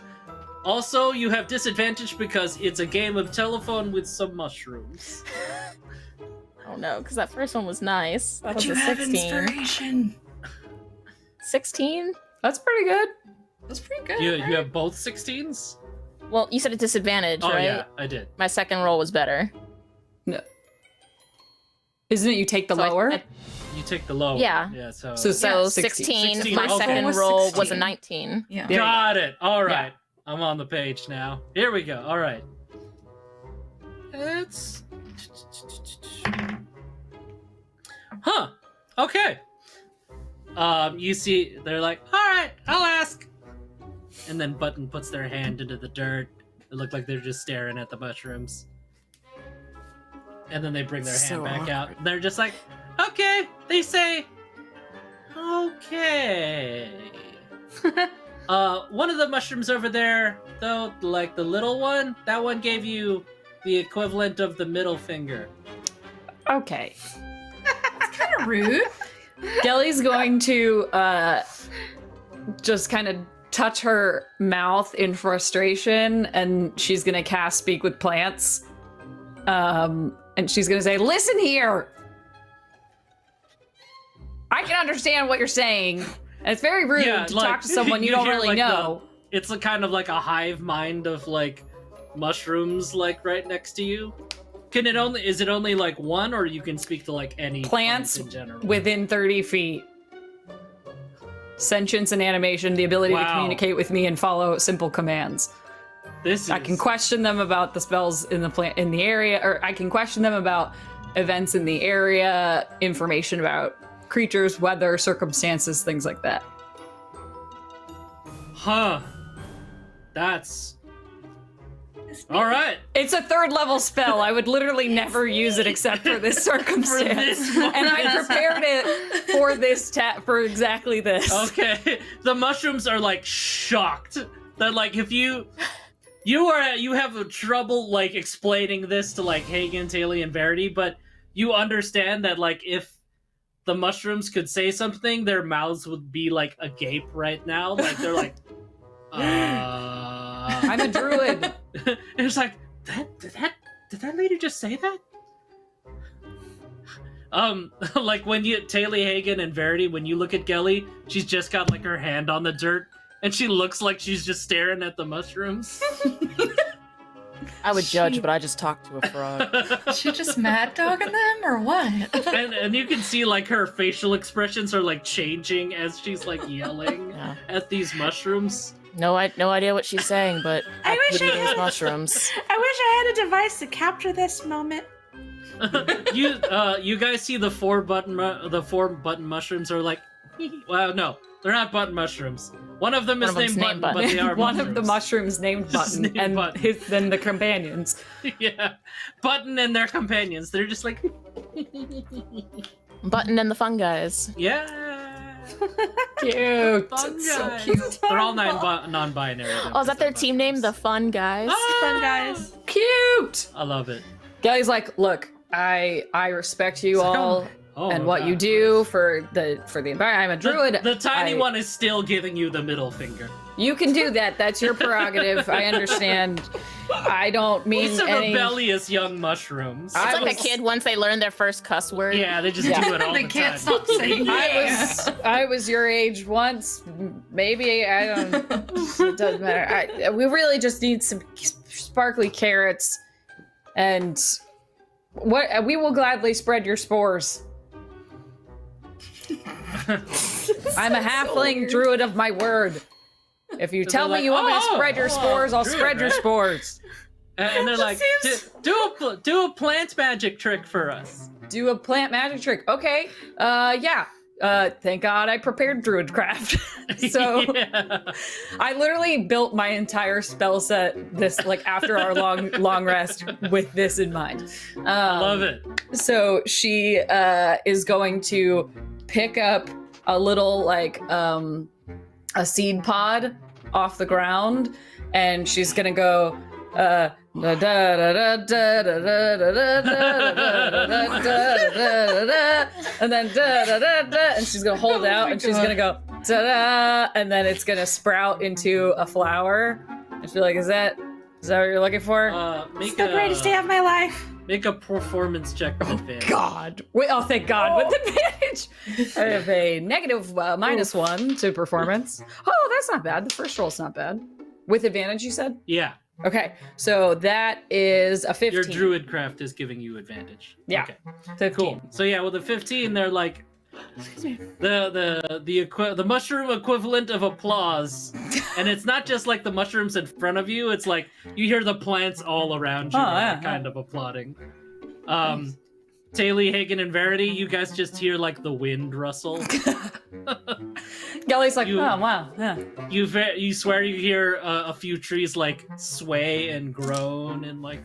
Also, you have disadvantage because it's a game of telephone with some mushrooms. Oh no, because that first one was nice. That But was you a have 16. inspiration. 16? That's pretty good. That's pretty good. You right? have both 16s? Well, you said a disadvantage, Oh right? yeah, I did. My second roll was better. Isn't it you take the So I- lower? You take the low. Yeah. Yeah, so... So So 16. 16. My okay. second Was roll was a 16. 19. Yeah. There you Got it. All right. I'm on the page now. Here we go. All right. It's... Huh. Okay. You see, they're like, all right, I'll ask. And then Button puts their hand into the dirt. It looked like they're just staring at the mushrooms. And then they bring their hand So back awkward. out. They're just like, okay. They say, okay. One of the mushrooms over there, though, like the little one, that one gave you the equivalent of the middle finger. Okay. It's kind of rude. Gelly's going to just kind of touch her mouth in frustration, and she's going to cast Speak with Plants. And she's going to say, listen here. I can understand what you're saying. And it's very rude Yeah, to like, talk to someone you don't hear, really like, know. It's a kind of like a hive mind of like mushrooms, like right next to you. Is it only like one, or you can speak to like any Plants in general? within 30 feet. Sentience and animation, the ability to Wow. communicate with me and follow simple commands. This is... I can question them about the spells in the area, or I can question them about events in the area, information about creatures, weather, circumstances, things like that. Huh. That's... All right. It's a 3rd level spell. I would literally never use it except for this circumstance. this And I prepared it for this for exactly this. Okay. The mushrooms are like shocked. They're like, if you have trouble like explaining this to like Hagen, Taylor, and Verity, but you understand that like if the mushrooms could say something, their mouths would be like agape right now. Like they're like, I'm a druid. It's like did that lady just say that? Like when you Taylor, Hagen, and Verity, when you look at Gelly, she's just got like her hand on the dirt, and she looks like she's just staring at the mushrooms. I would judge, but I just talked to a frog. Is she just mad dogging them or what? and you can see like her facial expressions are like changing as she's like yelling Yeah. at these mushrooms. No idea what she's saying, but I wish give I me those had- mushrooms. I wish I had a device to capture this moment. You guys see the four button mushrooms are like, well, no, they're not button mushrooms. One of them One is of them's named named Button, but Button. they are One of the mushrooms named Just Button, named and Button. then the companions. Yeah, Button and their companions. They're just like, Button and the fun guys. yeah, Cute. fun so guys. cute. They're all non-binary. Oh, is that their team name? The Fun Guys? Fun guys. Cute. I love it. Gelly's like, look, I respect you all Oh, and what God. you do for the environment. I'm a druid. The tiny I- one is still giving you the middle finger. You can do that. That's your prerogative. I understand. I don't mean These are any. rebellious young mushrooms. I It's like was- a kid once they learn their first cuss word. Yeah, they just Yeah. do it all They the can't time. stop saying I was your age once. Maybe I don't. It doesn't matter. We really just need some sparkly carrots, and what we will gladly spread your spores. I'm a halfling druid of my word. If you So tell they're me you like, want me to "Oh, spread your oh, spores, I'll druid, spread your right?" spores. And they're like, seems- do a plant magic trick for us. Do a plant magic trick. Okay. Yeah. Thank God I prepared druidcraft. So Yeah. I literally built my entire spell set this like after our long rest with this in mind. Love it. So she is going to pick up a little like a seed pod off the ground, and she's gonna go and then and she's gonna hold out, and she's gonna go ta-da! And then it's gonna sprout into a flower. I feel like, is that what you're looking for? It's the greatest day of my life. Make a performance check with advantage. God. Wait, oh, thank God. With advantage. I have a negative -1 to performance. Oh, that's not bad. The first roll's not bad. With advantage, you said? Yeah, Okay, so that is a 15. your druid craft is giving you advantage. Yeah. Okay, 15. cool. So yeah, with a 15, they're like Excuse me. the mushroom equivalent of applause, and it's not just like the mushrooms in front of you. It's like you hear the plants all around you kind of applauding. Taylor, Hagen, and Verity, you guys just hear like the wind rustle. Gelly's like, You- oh, wow. Yeah. You swear you hear a few trees like sway and groan and like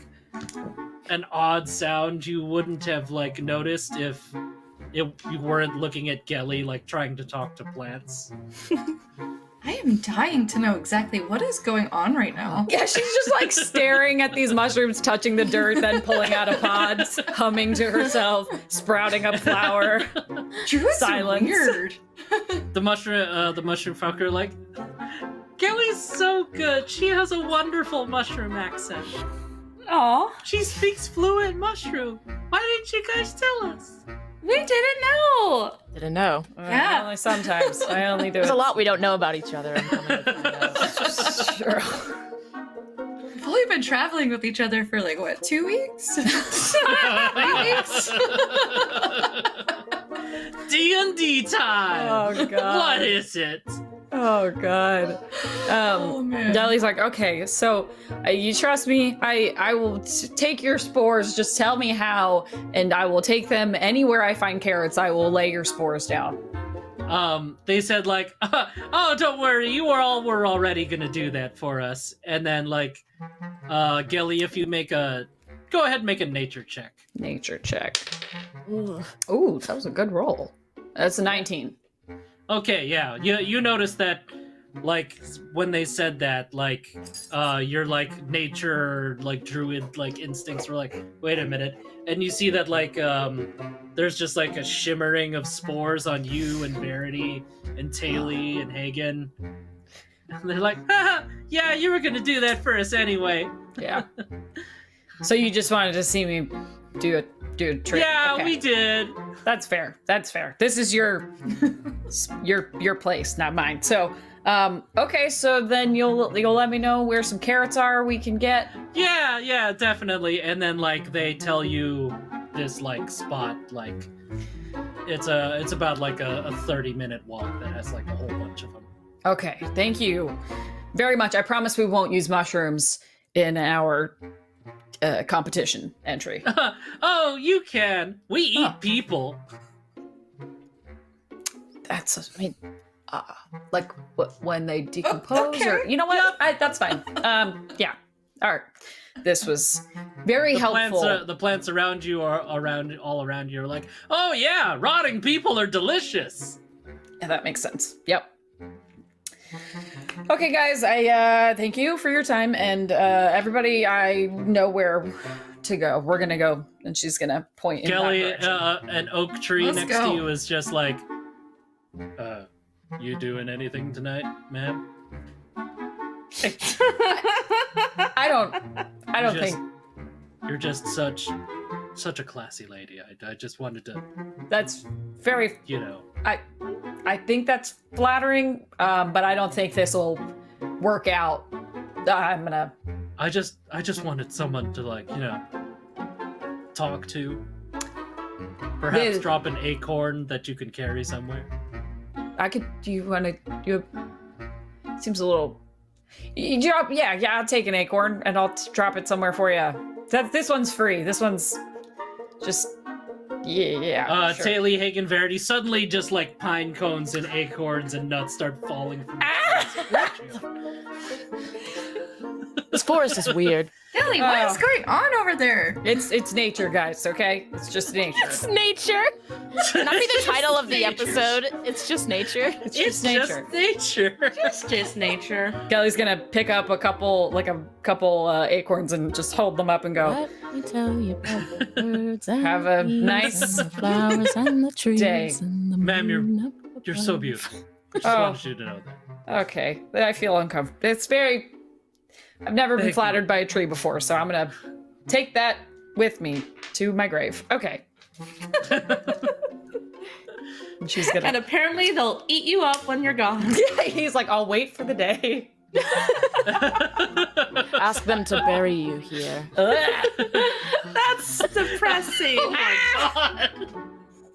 an odd sound you wouldn't have like noticed if you weren't looking at Gelly like trying to talk to plants. I am dying to know exactly what is going on right now. Yeah, she's just like staring at these mushrooms, touching the dirt, then pulling out a pod, humming to herself, sprouting a flower. Druids Silence. are weird. The mushroom folk are like, Gelly's so good. She has a wonderful mushroom accent. Aw, She speaks fluent mushroom. Why didn't you guys tell us? we didn't know. Didn't know. Yeah. Only sometimes. I only do There's it. a lot we don't know about each other. I'm coming to find out. Sure. We've only been traveling with each other for like, what, 2 weeks? 3 weeks? D&D time. Oh, God. What is it? Oh God. Oh, man. Deli's like, okay, so you trust me? I will take your spores. Just tell me how, and I will take them anywhere I find carrots. I will lay your spores down. They said like, oh, don't worry, you were already gonna do that for us. And then like, Gelly, if you go ahead and make a nature check. Nature check. Ooh. Ooh, that was a good roll. That's a 19. Okay, yeah, you noticed that, like when they said that, like, your like nature, like druid, like instincts were like, wait a minute, and you see that like, there's just like a shimmering of spores on you and Verity and Taylor and Hagen. And they're like, haha, yeah, you were gonna do that for us anyway. Yeah. So you just wanted to see me do a trick? Yeah, Okay. we did. That's fair. That's fair. This is your place, not mine. So, okay. So then you'll let me know where some carrots are we can get. Yeah, definitely. And then like they tell you this like spot, like it's about like a 30-minute walk that has like a whole bunch of them. Okay. Thank you very much. I promise we won't use mushrooms in our competition entry. Oh, you can. We eat Huh. people. That's, I mean, like when they decompose, okay. or you know what? That's fine. Yeah. All right. This was very helpful. The plants around you are all around you are like, oh yeah, rotting people are delicious. Yeah, that makes sense. Yep. Okay, guys, I thank you for your time, and everybody, I know where to go. We're gonna go, and she's gonna point in Kelly, that direction. an oak tree Let's next go. to you is just like, you doing anything tonight, ma'am? I don't Just- think You're just such a classy lady. I just wanted to, that's very. you know. I think that's flattering, but I don't think this will work out. I'm gonna. I just wanted someone to like, you know, talk to. Perhaps Liz. drop an acorn that you can carry somewhere. I could. Do you want to? Seems a little. You drop. Yeah. I'll take an acorn and I'll drop it somewhere for you. This one's free. This one's just. Yeah. Sure. Taylor, Hagen, Verity, suddenly just like pine cones and acorns and nuts start falling from This forest is weird. Ellie, what is going on over there? It's nature, guys. Okay, it's just nature. It's nature. Not be the title of the episode. It's just nature. It's It's just nature. just nature. It's just nature. Kelly's gonna pick up a couple acorns and just hold them up and go. Let me tell you about the birds and Have a the bees nice and the flowers and the trees day. and the Ma'am, moon up You're so above. beautiful. Just Oh. wanted you to know that. Okay, I feel uncomfortable. It's very. I've never been Thank you. flattered by a tree before, so I'm gonna take that with me to my grave. Okay. And she's And gonna. apparently they'll eat you up when you're gone. He's like, I'll wait for the day. Ask them to bury you here. That's depressing.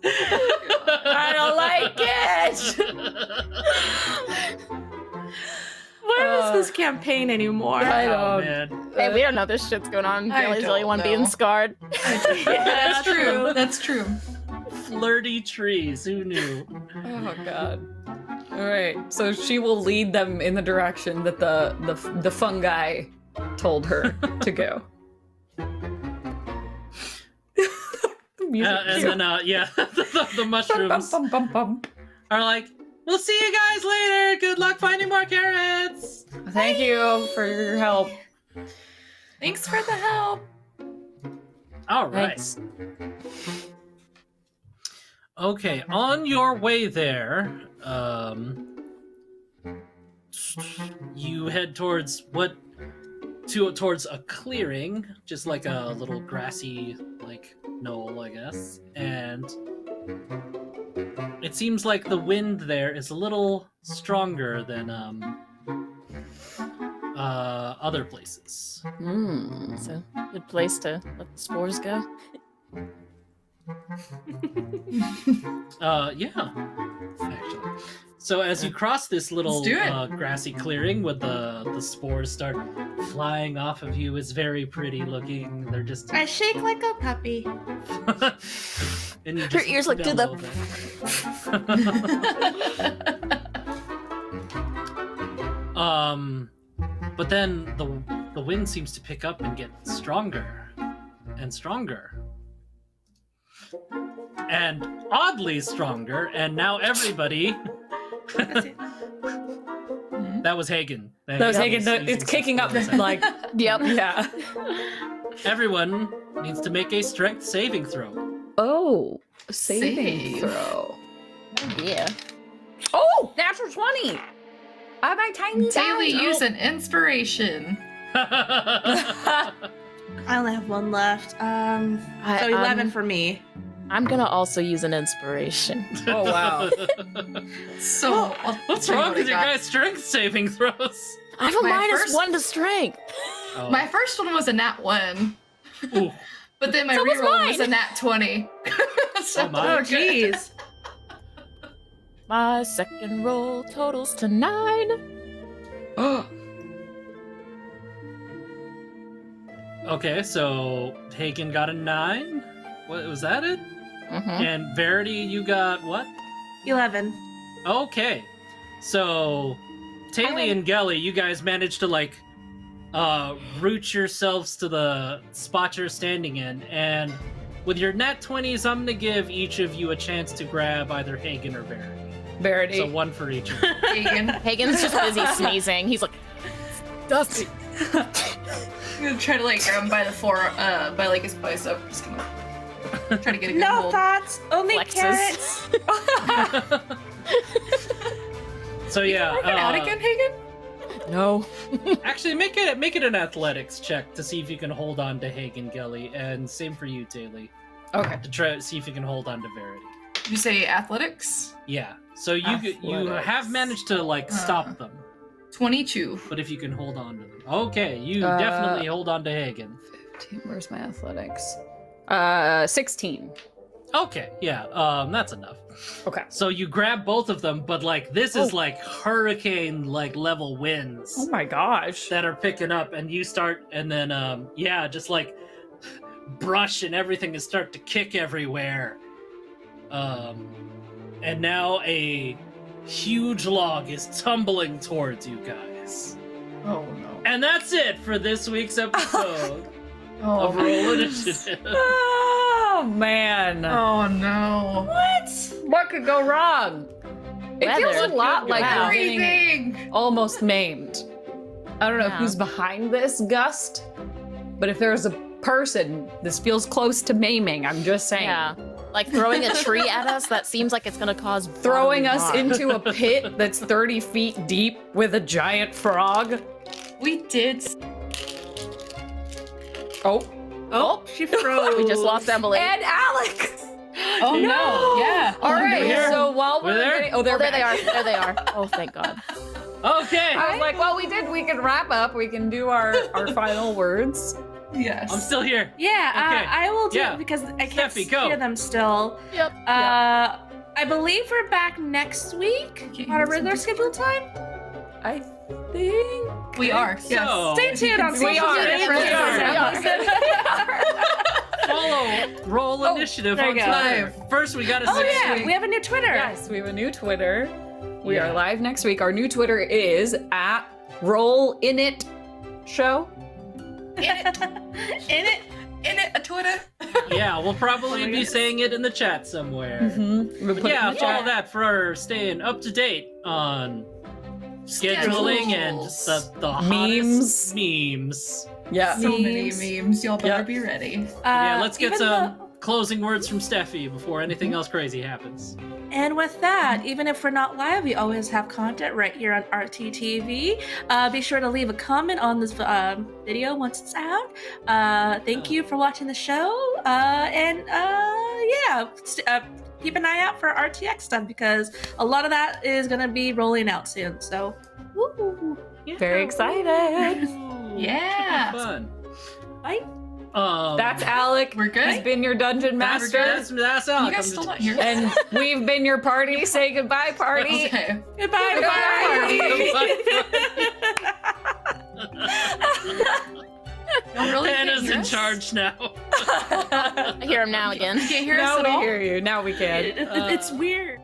I don't like it. Where is this campaign anymore? I Oh, don't. man. Hey, we don't know this shit's going on. I Billy's the only don't one being know. scarred. That's true. That's true. Flirty trees. Who knew? Oh god. All right. So she will lead them in the direction that the fungi told her to go. Music And cue. then, yeah, the mushrooms Bum, bum, bum, bum. are like, we'll see you guys later. Good luck finding more carrots. Thank you for your help. Thanks for the help. All right. Thanks. Okay, on your way there, you head towards towards a clearing, just like a little grassy like knoll, I guess. And it seems like the wind there is a little stronger than other places. So, good place to let the spores go. Yeah, actually. So as you cross this little Let's do it. grassy clearing with the spores start flying off of you, it's very pretty looking. They're just I shake like a puppy. and you Her just ears look through the- them. But then the wind seems to pick up and get stronger and stronger. And oddly stronger, and now everybody. That was Hagen. That was taking He's it's using kicking up some- like Yep. yeah. Everyone needs to make a strength saving throw. Oh, saving Save. throw. Yeah. Oh, natural 20. I my tiny Daily dice. use an inspiration. I only have one left. So 11 for me. I'm gonna also use an inspiration. Oh wow. So What's wrong with your guys' strength saving throws? I have a My minus first- 1 to strength. Oh. My first one was a nat 1, Ooh. but then my So was reroll was a mine. nat 20. So Oh, my. Oh, jeez. My second roll totals to 9. Okay, so Hagen got a 9. What was that it? Mm-hmm. And Verity, you got what? 11. Okay, so Taylor and Gelly, you guys managed to like root yourselves to the spot you're standing in, and with your nat 20s, I'm gonna give each of you a chance to grab either Hagen or Verity. Verity. So one for each of you. Hagen. Hagen's just busy sneezing. He's like, Dusty. I'm gonna try to like grab him by the by like his bicep. Just gonna try to get a good No hold. thoughts, only Flexes. carrots. So yeah, Working out again, Hagen? No. actually make it an athletics check to see if you can hold on to Hagen, Gelly, and same for you, Taylor, Okay. to try to see if you can hold on to Verity. You say athletics? Yeah, so you Athletics. have managed to like stop them, 22. but if you can hold on to them, okay, you Uh, definitely hold on to Hagen. 15. Where's my athletics? 16. Okay, yeah, that's enough. Okay. So you grab both of them, but like this is like hurricane like level winds Oh my gosh. that are picking up, and you start, and then yeah, just like brush and everything is start to kick everywhere. And now a huge log is tumbling towards you guys. Oh no. And that's it for this week's episode Oh, of Roll Initiative. Oh man. Oh no. What could go wrong? It Weather. feels a lot like Wow. we're getting Everything. almost maimed. I don't know Yeah. who's behind this gust, but if there's a person, this feels close to maiming. I'm just saying. Yeah. Like throwing a tree at us, that seems like it's gonna cause Throwing bodily us harm. into a pit that's 30 feet deep with a giant frog. We did. Oh. Oh, she froze. We just lost Emily. And Alec! Oh no! Yeah. All right, here. so while We're we're there? getting- oh, they're There they back. are. There they are. Oh, thank God. Okay. I was like, well, we can wrap up. We can do our final words. Yes. I'm still here. Yeah, Okay. I will do Yeah. it because I can't Steffi, go. hear them still. Yep. I believe we're back next week Okay, on a regular scheduled time. I think we are. Yes. So, Stay tuned on we social are. media. for We this are. episode. roll initiative there on you go. Twitter. First, we gotta Oh say yeah, we have a new Twitter. Yes, we have a new Twitter. We Yeah. are live next week. Our new Twitter is at Roll In It Show. In it. In it, a Twitter. Yeah, we'll probably Oh my be goodness. saying it in the chat somewhere. Mm-hmm. But yeah, follow that for staying up to date on scheduling and just the hottest memes. Yeah. So many Memes. memes. Y'all better Yeah. be ready. Yeah, let's get even some though- closing words from Steffi before anything else crazy happens. And with that, even if we're not live, we always have content right here on RTTV. Be sure to leave a comment on this video once it's out. Thank you for watching the show. Keep an eye out for RTX stuff because a lot of that is going to be rolling out soon. So, woo. Very excited. Ooh, Yeah. Fun. Bye. That's Alec. We're good? He's been your dungeon master. That's all. You guys still not here? And we've been your party. Say goodbye, party. Okay. Goodbye, Y'all really can't Hannah's hear in us? charge now. I hear him now again. You can't hear us Now at we all? hear you. Now we can. It's weird.